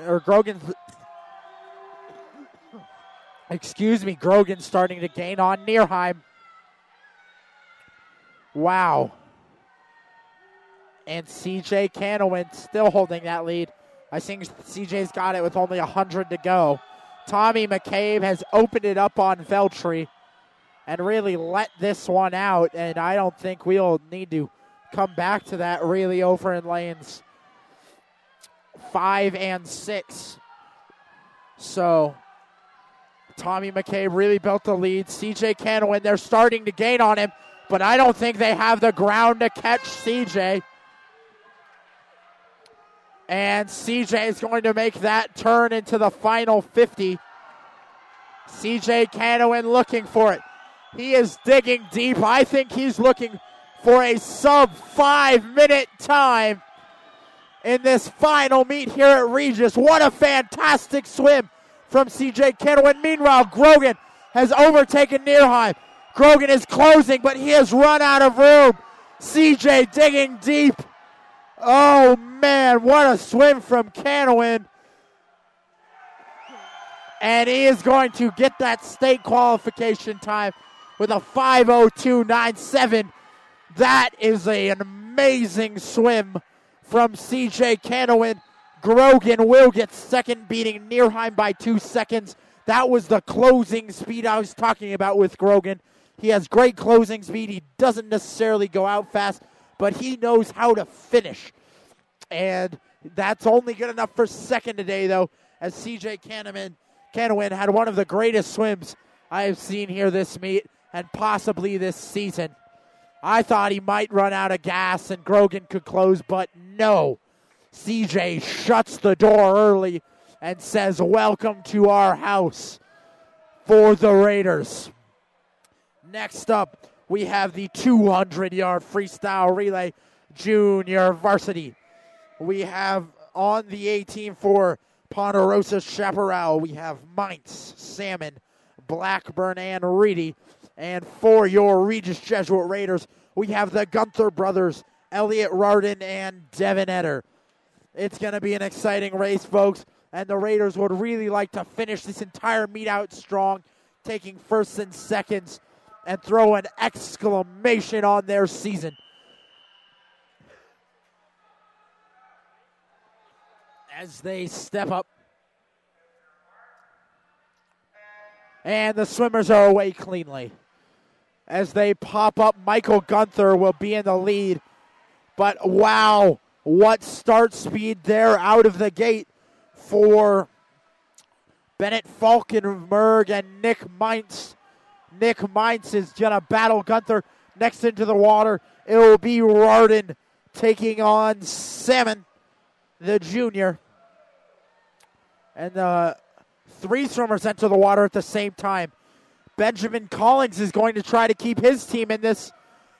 starting to gain on Neerheim. Wow. And CJ Canowin still holding that lead. I think CJ's got it with only 100 to go. Tommy McCabe has opened it up on Veltri and really let this one out, and I don't think we'll need to come back to that really over in lanes 5 and 6. So Tommy McCabe really built the lead. CJ Canowin, they're starting to gain on him, but I don't think they have the ground to catch CJ. And CJ is going to make that turn into the final 50. CJ Canowin looking for it. He is digging deep. I think he's looking for a sub 5-minute time in this final meet here at Regis. What a fantastic swim from CJ Kennewick. Meanwhile, Grogan has overtaken Nearheim. Grogan is closing, but he has run out of room. CJ digging deep. Oh, man, what a swim from Kennewick. And he is going to get that state qualification time with a 5:02.97. That is an amazing swim from CJ Kennewick. Grogan will get second, beating Nearheim by 2 seconds. That was the closing speed I was talking about with Grogan. He has great closing speed. He doesn't necessarily go out fast, but he knows how to finish. And that's only good enough for second today, though, as CJ Kennewick had one of the greatest swims I have seen here this meet and possibly this season. I thought he might run out of gas and Grogan could close, but no. CJ shuts the door early and says, welcome to our house for the Raiders. Next up, we have the 200-yard freestyle relay junior varsity. We have on the 18 for Ponderosa Chaparral, we have Mainz, Salmon, Blackburn, and Reedy. And for your Regis Jesuit Raiders, we have the Gunther brothers, Elliot Rardin and Devin Eder. It's going to be an exciting race, folks, and the Raiders would really like to finish this entire meet out strong, taking firsts and seconds, and throw an exclamation on their season. As they step up. And the swimmers are away cleanly. As they pop up, Michael Gunther will be in the lead. But wow, what start speed there out of the gate for Bennett Falkenberg and Nick Mainz. Nick Mainz is going to battle Gunther next into the water. It will be Rardin taking on Salmon, the junior. And the three swimmers enter the water at the same time. Benjamin Collins is going to try to keep his team in this.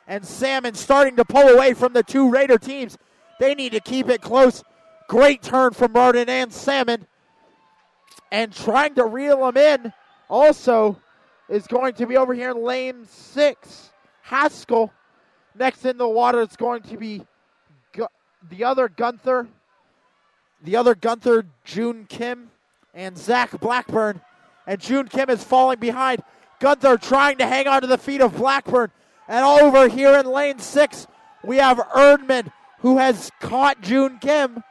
And Salmon starting to pull away from the two Raider teams. They need to keep it close. Great turn from Rardin and Salmon. And trying to reel them in also is going to be over here in lane 6. Haskell. Next in the water, it's going to be the other Gunther, June Kim, and Zach Blackburn. And June Kim is falling behind. Gunther trying to hang on to the feet of Blackburn. And over here in lane 6, we have Erdman, who has caught June Kim.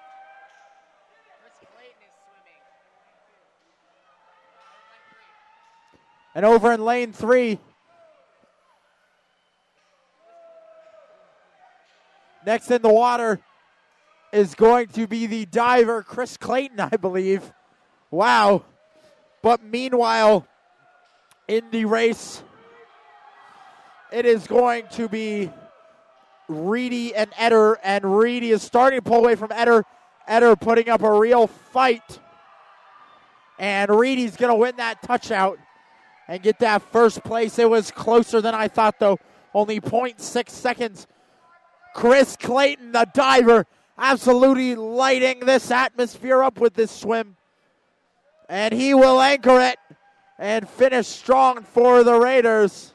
And over in lane 3, next in the water is going to be the diver, Chris Clayton, I believe. Wow. But meanwhile, in the race, it is going to be Reedy and Eder, and Reedy is starting to pull away from Eder. Eder putting up a real fight. And Reedy's going to win that touchout and get that first place. It was closer than I thought, though. Only 0.6 seconds. Chris Clayton, the diver, absolutely lighting this atmosphere up with this swim. And he will anchor it and finish strong for the Raiders.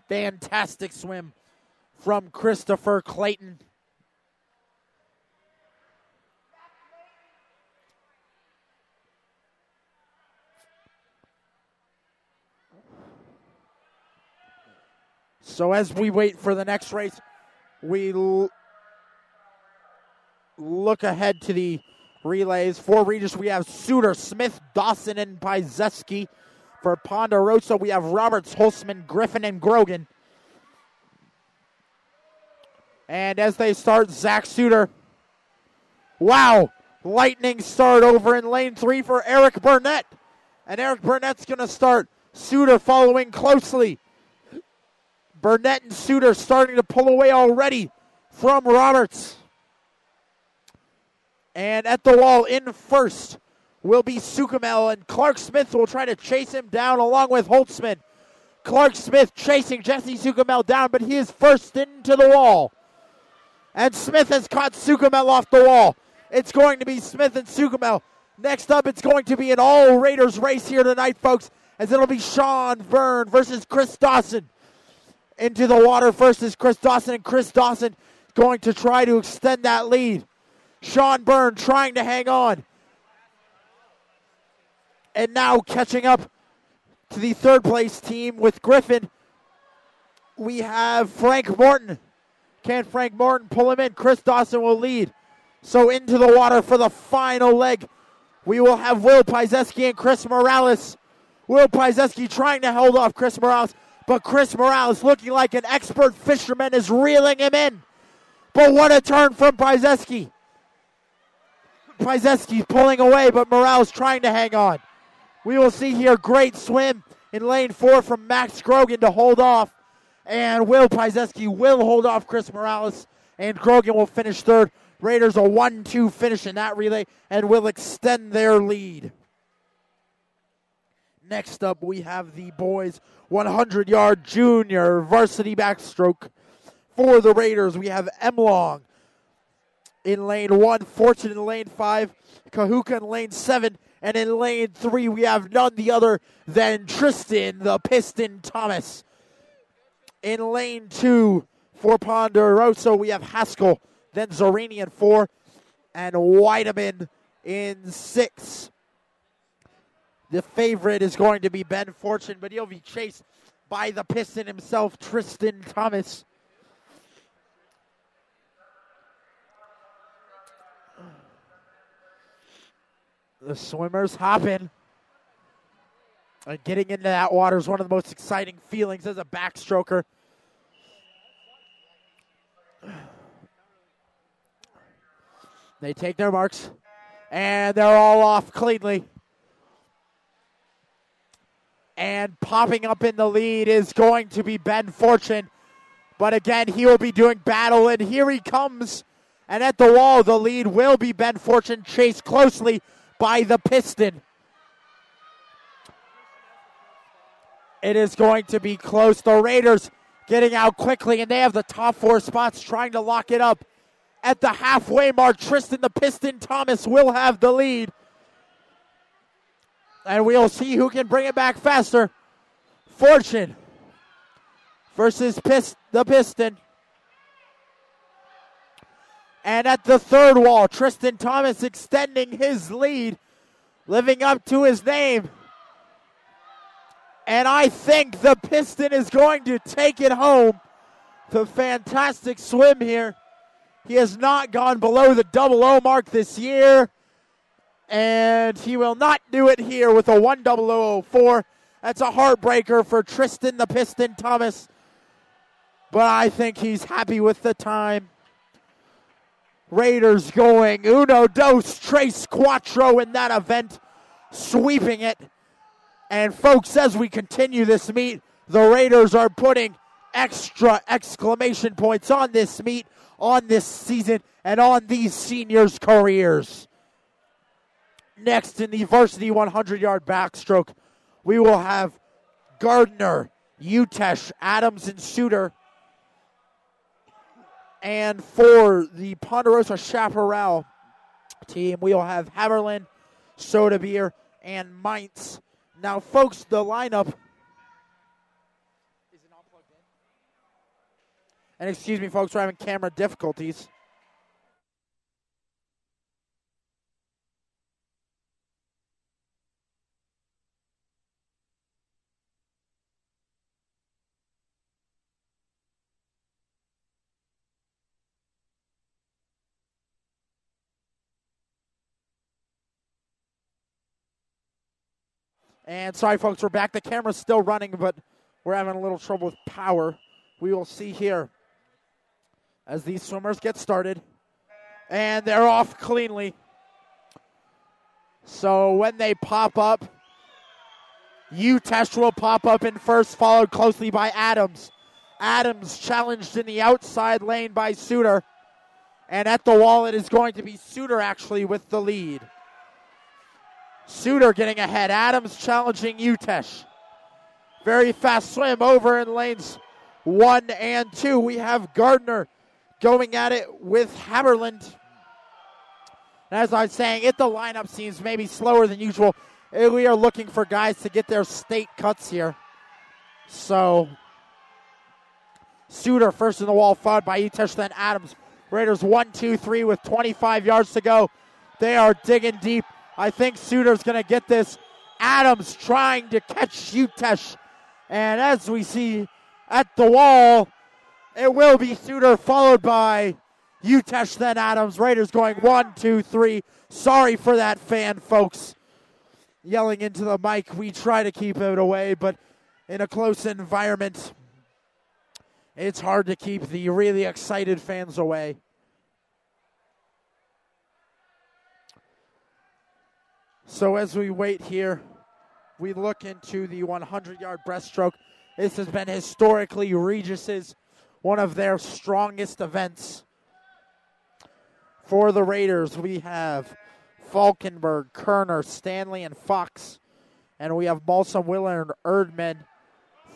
Fantastic swim from Christopher Clayton. So as we wait for the next race, we look ahead to the relays. For Regis, we have Suter, Smith, Dawson, and Piezeski. For Ponderosa, we have Roberts, Holzman, Griffin, and Grogan. And as they start, Zach Suter. Wow, lightning start over in lane 3 for Eric Burnett. And Eric Burnett's going to start. Suter following closely. Burnett and Suter starting to pull away already from Roberts. And at the wall in first, will be Sukumel, and Clark Smith will try to chase him down along with Holtzman. Clark Smith chasing Jesse Sukumel down, but he is first into the wall. And Smith has caught Sukumel off the wall. It's going to be Smith and Sukumel. Next up, it's going to be an all Raiders race here tonight, folks, as it'll be Sean Byrne versus Chris Dawson. Into the water first is Chris Dawson, and Chris Dawson going to try to extend that lead. Sean Byrne trying to hang on. And now catching up to the third place team with Griffin, we have Frank Morton. Can Frank Morton pull him in? Chris Dawson will lead. So into the water for the final leg, we will have Will Piezeski and Chris Morales. Will Piezeski trying to hold off Chris Morales, but Chris Morales, looking like an expert fisherman, is reeling him in. But what a turn from Piezeski. Piezeski pulling away, but Morales trying to hang on. We will see here great swim in lane 4 from Max Grogan to hold off. And Will Piezeski will hold off Chris Morales, and Grogan will finish third. Raiders a 1-2 finish in that relay and will extend their lead. Next up, we have the boys 100-yard junior varsity backstroke. For the Raiders, we have Emlong in lane 1, Fortune in lane 5, Kahuka in lane 7, and in lane 3, we have none the other than Tristan the Piston Thomas. In lane 2, for Ponderosa, we have Haskell, then Zorini in 4, and Weideman in 6. The favorite is going to be Ben Fortune, but he'll be chased by the Piston himself, Tristan Thomas. The swimmers hopping. And getting into that water is one of the most exciting feelings as a backstroker. They take their marks, and they're all off cleanly. And popping up in the lead is going to be Ben Fortune. But again, he will be doing battle, and here he comes. And at the wall, the lead will be Ben Fortune, chased closely by the Piston. It is going to be close. The Raiders getting out quickly, and they have the top 4 spots trying to lock it up. At the halfway mark, Tristan the Piston Thomas will have the lead. And we'll see who can bring it back faster. Fortune versus the Piston. And at the third wall, Tristan Thomas extending his lead, living up to his name. And I think the Piston is going to take it home. The fantastic swim here. He has not gone below the 00 mark this year. And he will not do it here with a 1:00:04. That's a heartbreaker for Tristan the Piston Thomas. But I think he's happy with the time. Raiders going uno, dos, tres, cuatro in that event. Sweeping it. And folks, as we continue this meet, the Raiders are putting extra exclamation points on this meet, on this season, and on these seniors' careers. Next in the varsity 100-yard backstroke, we will have Gardner, Utesh, Adams, and Suter. And for the Ponderosa Chaparral team, we will have Haberlin, Soda Beer, and Mainz. Now, folks, the lineup. Is it not plugged in? And excuse me, folks, we're having camera difficulties. And sorry, folks, we're back. The camera's still running, but we're having a little trouble with power. We will see here as these swimmers get started. And they're off cleanly. So when they pop up, Utesh will pop up in first, followed closely by Adams. Adams challenged in the outside lane by Suter. And at the wall, it is going to be Suter actually with the lead. Suter getting ahead. Adams challenging Utesh. Very fast swim over in lanes 1 and 2. We have Gardner going at it with Haberland. And as I was saying, if the lineup seems maybe slower than usual, we are looking for guys to get their state cuts here. So, Suter first in the wall, followed by Utesh, then Adams. Raiders 1, 2, 3 with 25 yards to go. They are digging deep. I think Suter's going to get this. Adams trying to catch Utesh. And as we see at the wall, it will be Suter followed by Utesh, then Adams. Raiders going 1, 2, 3. Sorry for that fan, folks. Yelling into the mic. We try to keep it away, but in a close environment, it's hard to keep the really excited fans away. So as we wait here, we look into the 100-yard breaststroke. This has been historically Regis's, one of their strongest events. For the Raiders, we have Falkenberg, Kerner, Stanley, and Fox. And we have Balsam, Willer, and Erdman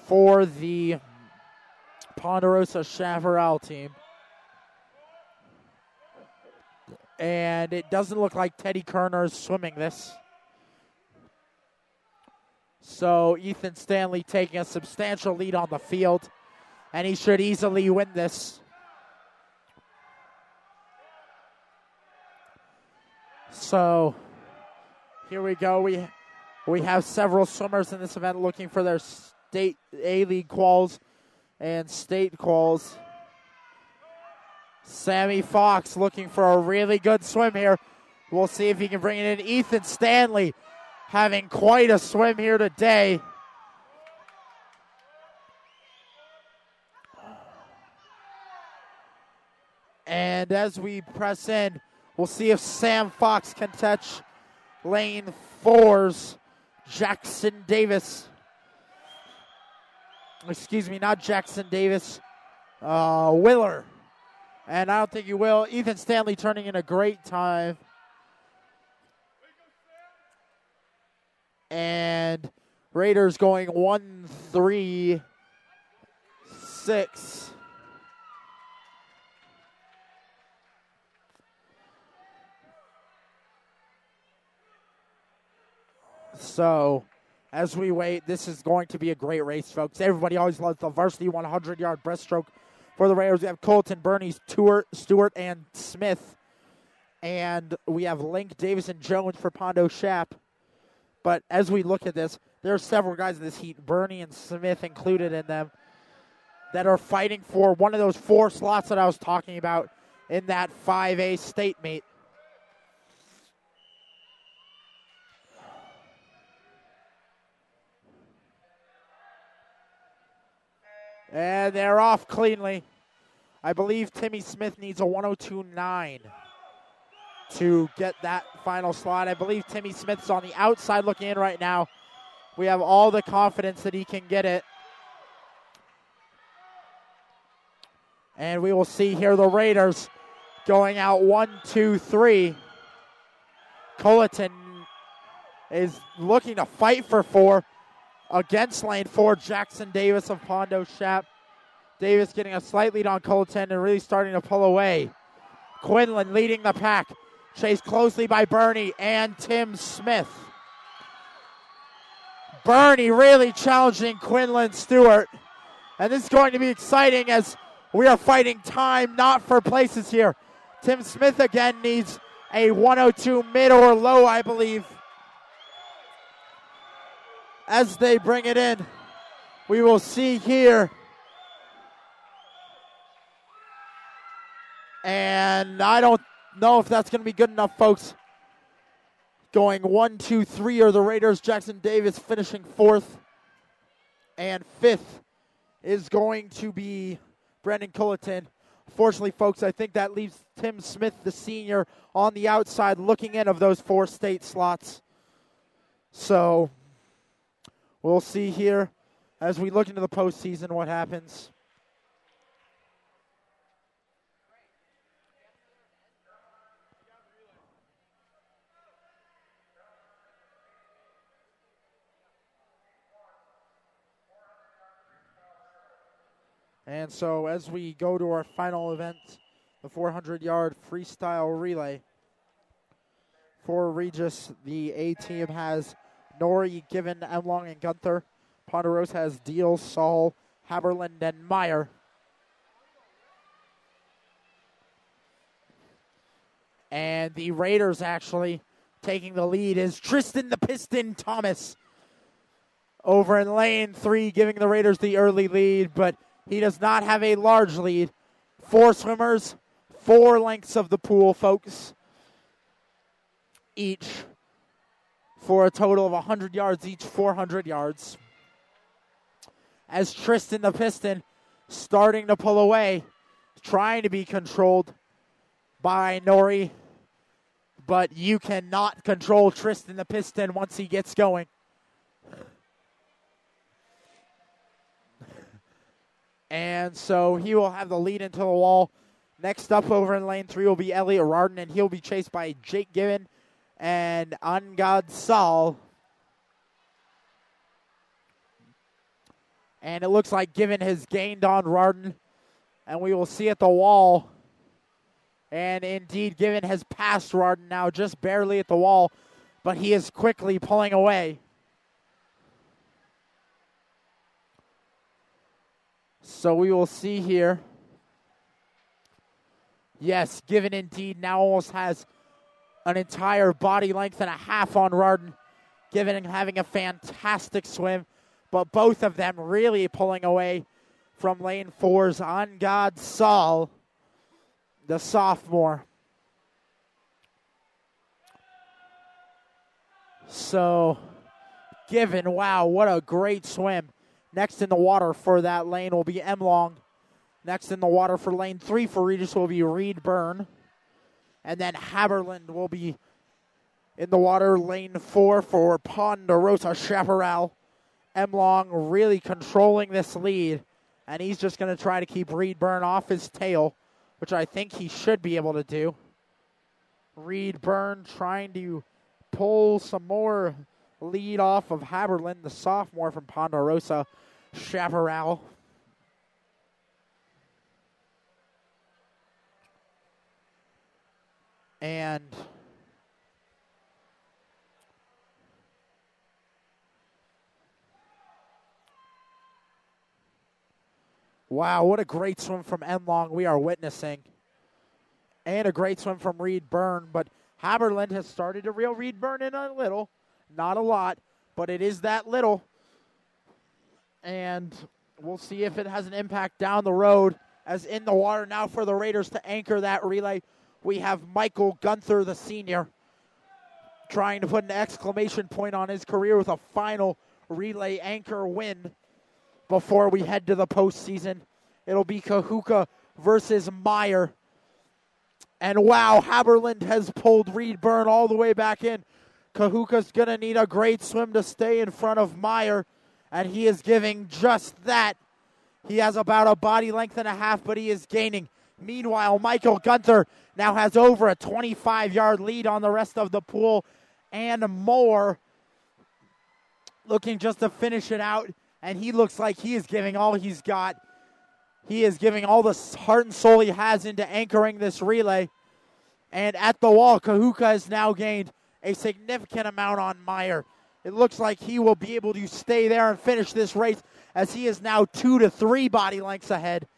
for the Ponderosa Chaparral team. And it doesn't look like Teddy Kerner is swimming this. So Ethan Stanley taking a substantial lead on the field. And he should easily win this. So here we go. We have several swimmers in this event looking for their state A-League quals and state quals. Sammy Fox looking for a really good swim here. We'll see if he can bring it in. Ethan Stanley having quite a swim here today. And as we press in, we'll see if Sam Fox can touch lane 4's Jackson Davis. Excuse me, not Jackson Davis. Willer. And I don't think he will. Ethan Stanley turning in a great time. And Raiders going 1, 3, 6. So, as we wait, this is going to be a great race, folks. Everybody always loves the varsity 100-yard breaststroke. For the Raiders, we have Colton, Bernie, Stewart, and Smith. And we have Link, Davis, and Jones for Pondo Shap. But as we look at this, there are several guys in this heat, Bernie and Smith included in them, that are fighting for one of those 4 slots that I was talking about in that 5A state meet. And they're off cleanly. I believe Timmy Smith needs a 102.9 to get that final slot. I believe Timmy Smith's on the outside looking in right now. We have all the confidence that he can get it. And we will see here the Raiders going out 1, 2, 3. Culleton is looking to fight for 4 against lane 4, Jackson Davis of Pondo Shap. Davis getting a slight lead on Culleton and really starting to pull away. Quinlan leading the pack. Chased closely by Bernie and Tim Smith. Bernie really challenging Quinlan Stewart. And this is going to be exciting as we are fighting time, not for places here. Tim Smith again needs a 102 mid or low, I believe. As they bring it in, we will see here. And I don't know if that's going to be good enough, folks. Going 1, 2, 3 are the Raiders. Jackson Davis finishing 4th. And 5th is going to be Brendan Culleton. Fortunately, folks, I think that leaves Tim Smith, the senior, on the outside looking in of those 4 state slots. So we'll see here as we look into the postseason what happens. And so as we go to our final event, the 400-yard freestyle relay, for Regis, the A team has Nori, Given, Emlong, and Gunther. Ponderosa has Deal, Saul, Haberland, and Meyer. And the Raiders actually taking the lead is Tristan the Piston Thomas over in lane 3, giving the Raiders the early lead, but he does not have a large lead. 4 swimmers, 4 lengths of the pool, folks, each, for a total of 100 yards each, 400 yards. As Tristan the Piston starting to pull away, trying to be controlled by Nori, but you cannot control Tristan the Piston once he gets going. And so he will have the lead into the wall. Next up over in lane 3 will be Elliot Rardon, and he'll be chased by Jake Given and Angad Sal. And it looks like Given has gained on Rardon, and we will see at the wall. And indeed, Given has passed Rardon now, just barely at the wall, but he is quickly pulling away. So we will see here. Yes, Given indeed now almost has an entire body length and a half on Rardon. Given having a fantastic swim, but both of them really pulling away from lane 4's Angad Sal, the sophomore. So, Given, wow, what a great swim. Next in the water for that lane will be Emlong. Next in the water for lane 3 for Regis will be Reed Byrne. And then Haberland will be in the water, lane 4 for Ponderosa Chaparral. Emlong really controlling this lead, and he's just going to try to keep Reed Byrne off his tail, which I think he should be able to do. Reed Byrne trying to pull some more lead off of Haberland, the sophomore from Ponderosa Chaparral. And wow, what a great swim from Emlong we are witnessing. And a great swim from Reed Byrne, but Haberland has started to reel Reed Byrne in a little. Not a lot, but it is that little. And we'll see if it has an impact down the road. As in the water now for the Raiders to anchor that relay, we have Michael Gunther, the senior, trying to put an exclamation point on his career with a final relay anchor win before we head to the postseason. It'll be Kahuka versus Meyer. And wow, Haberland has pulled Reed Byrne all the way back in. Kahuka's going to need a great swim to stay in front of Meyer, and he is giving just that. He has about a body length and a half, but he is gaining. Meanwhile, Michael Gunther now has over a 25-yard lead on the rest of the pool and more, looking just to finish it out, and he looks like he is giving all he's got. He is giving all the heart and soul he has into anchoring this relay. And at the wall, Kahuka has now gained a significant amount on Meyer. It looks like he will be able to stay there and finish this race, as he is now 2 to 3 body lengths ahead.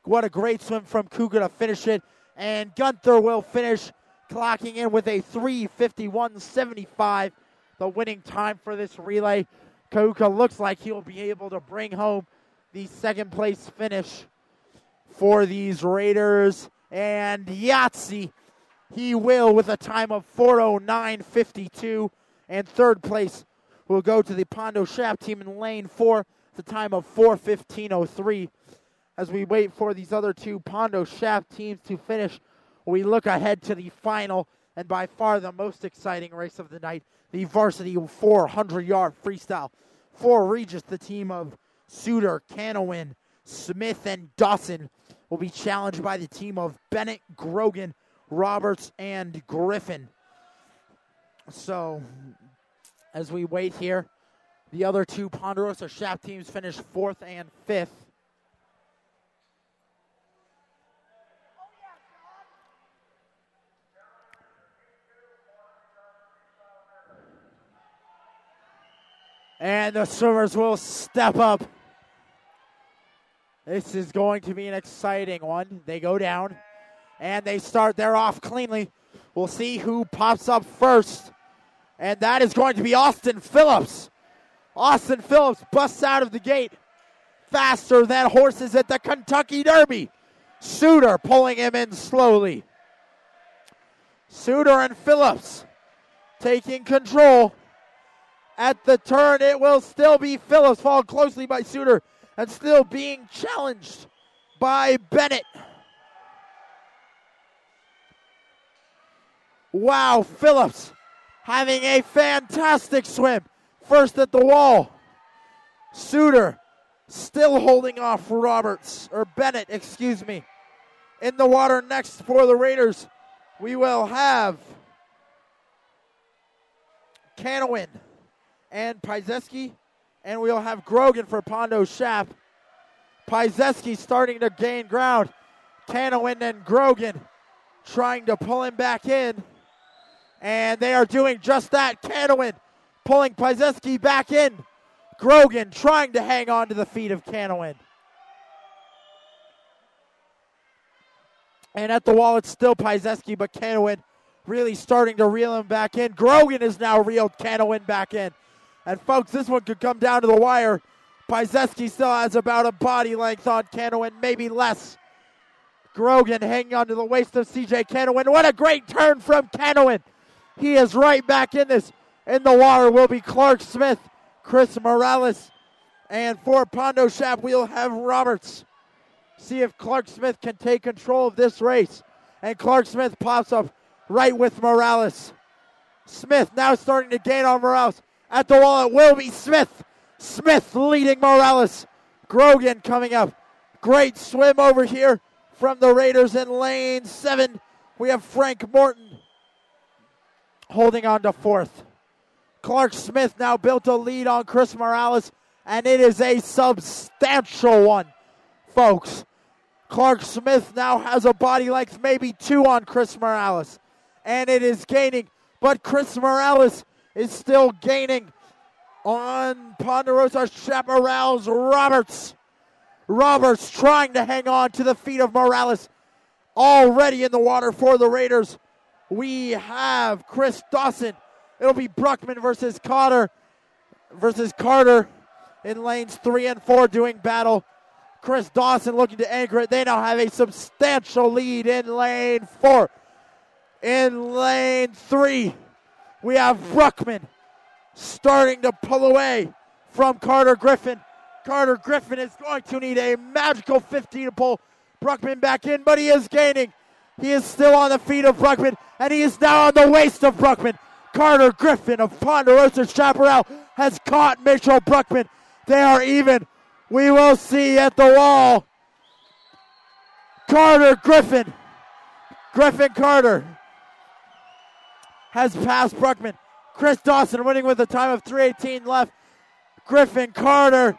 What a great swim from Kuka to finish it. And Gunther will finish, clocking in with a 3:51.75, the winning time for this relay. Kuka looks like he'll be able to bring home the second place finish for these Raiders. And Yahtzee, he will with a time of 4:09.52. And third place will go to the Pondo Shaft team in lane 4, the time of 4:15.03. As we wait for these other two Pondo Shaft teams to finish, we look ahead to the final and by far the most exciting race of the night, the varsity 400-yard freestyle. For Regis, the team of Suter, Canowin, Smith, and Dawson will be challenged by the team of Bennett, Grogan, Roberts, and Griffin. So, as we wait here, the other two Ponderosa Shaft teams finish 4th and 5th. And the swimmers will step up. This is going to be an exciting one. They go down, and they start their off cleanly. We'll see who pops up first, and that is going to be Austin Phillips. Austin Phillips busts out of the gate faster than horses at the Kentucky Derby. Suter pulling him in slowly. Suter and Phillips taking control. At the turn, it will still be Phillips, followed closely by Suter, and still being challenged by Bennett. Wow, Phillips having a fantastic swim. First at the wall. Suter still holding off Bennett, in the water next for the Raiders. We will have Canowin and Piezeski, and we'll have Grogan for Pondo Shap. Piezeski starting to gain ground. Canowin and Grogan trying to pull him back in, and they are doing just that. Canowin pulling Piezeski back in. Grogan trying to hang on to the feet of Canowin. And at the wall, it's still Piezeski, but Canowin really starting to reel him back in. Grogan has now reeled Canowin back in. And folks, this one could come down to the wire. Piezeski still has about a body length on Canowin, maybe less. Grogan hanging onto the waist of CJ Canowin. What a great turn from Canowin. He is right back in this. In the water will be Clark Smith, Chris Morales, and for Pondo Shap, we'll have Roberts. See if Clark Smith can take control of this race. And Clark Smith pops up right with Morales. Smith now starting to gain on Morales. At the wall, it will be Smith. Smith leading Morales. Grogan coming up. Great swim over here from the Raiders in lane 7. We have Frank Morton holding on to 4th. Clark Smith now built a lead on Chris Morales, and it is a substantial one, folks. Clark Smith now has a body length, maybe 2 on Chris Morales, and it is gaining, but Chris Morales is still gaining on Ponderosa Chaparral's Roberts. Roberts trying to hang on to the feet of Morales. Already in the water for the Raiders, we have Chris Dawson. It'll be Bruckman versus Carter in lanes 3 and 4 doing battle. Chris Dawson looking to anchor it. They now have a substantial lead in lane 4. In lane 3, we have Bruckman starting to pull away from Carter Griffin. Carter Griffin is going to need a magical 50 to pull Bruckman back in, but he is gaining. He is still on the feet of Bruckman, and he is now on the waist of Bruckman. Carter Griffin of Ponderosa Chaparral has caught Mitchell Bruckman. They are even. We will see at the wall. Carter Griffin Carter has passed Bruckman. Chris Dawson winning with a time of 3:18 left. Griffin Carter.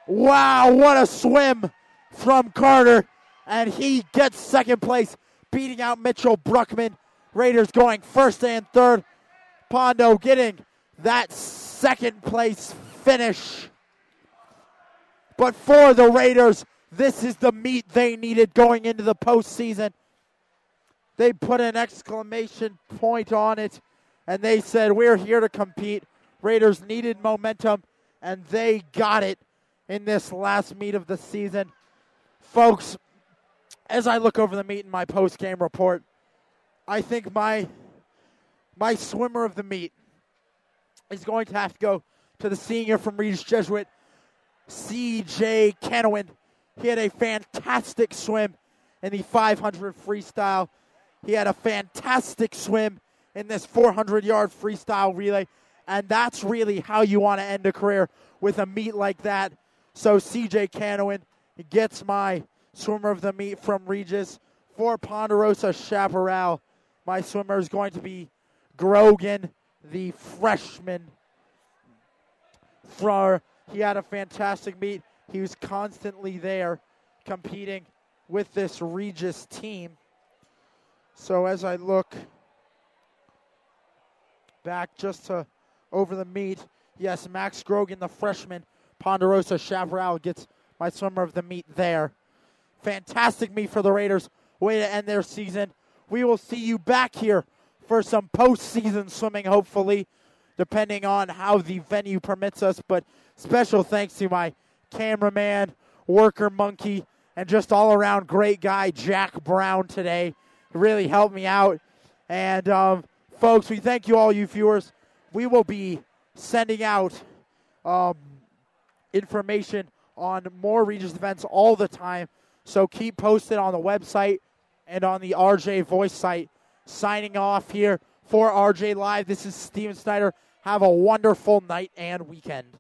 Wow, what a swim from Carter. And he gets second place, beating out Mitchell Bruckman. Raiders going first and third. Pondo getting that second place finish. But for the Raiders, this is the meet they needed going into the postseason. They put an exclamation point on it, and they said, we're here to compete. Raiders needed momentum, and they got it in this last meet of the season. Folks, as I look over the meet in my post-game report, I think my swimmer of the meet is going to have to go to the senior from Regis Jesuit, C.J. Canowin. He had a fantastic swim in the 500 freestyle. He had a fantastic swim in this 400-yard freestyle relay. And that's really how you want to end a career, with a meet like that. So C.J. Canowin gets my swimmer of the meet from Regis. For Ponderosa Chaparral, my swimmer is going to be Grogan, the freshman. He had a fantastic meet. He was constantly there competing with this Regis team. So as I look back just to over the meet, Yes, Max Grogan, the freshman. Ponderosa Chaparral gets my swimmer of the meet there. Fantastic meet for the Raiders. Way to end their season. We will see you back here for some postseason swimming, hopefully, depending on how the venue permits us. But special thanks to my cameraman, worker monkey, and just all-around great guy, Jack Brown, today. He really helped me out. And, folks, we thank you all, you viewers. We will be sending out information on more Regis events all the time. So keep posted on the website and on the RJ Voice site. Signing off here for RJ Live. This is Steven Snyder. Have a wonderful night and weekend.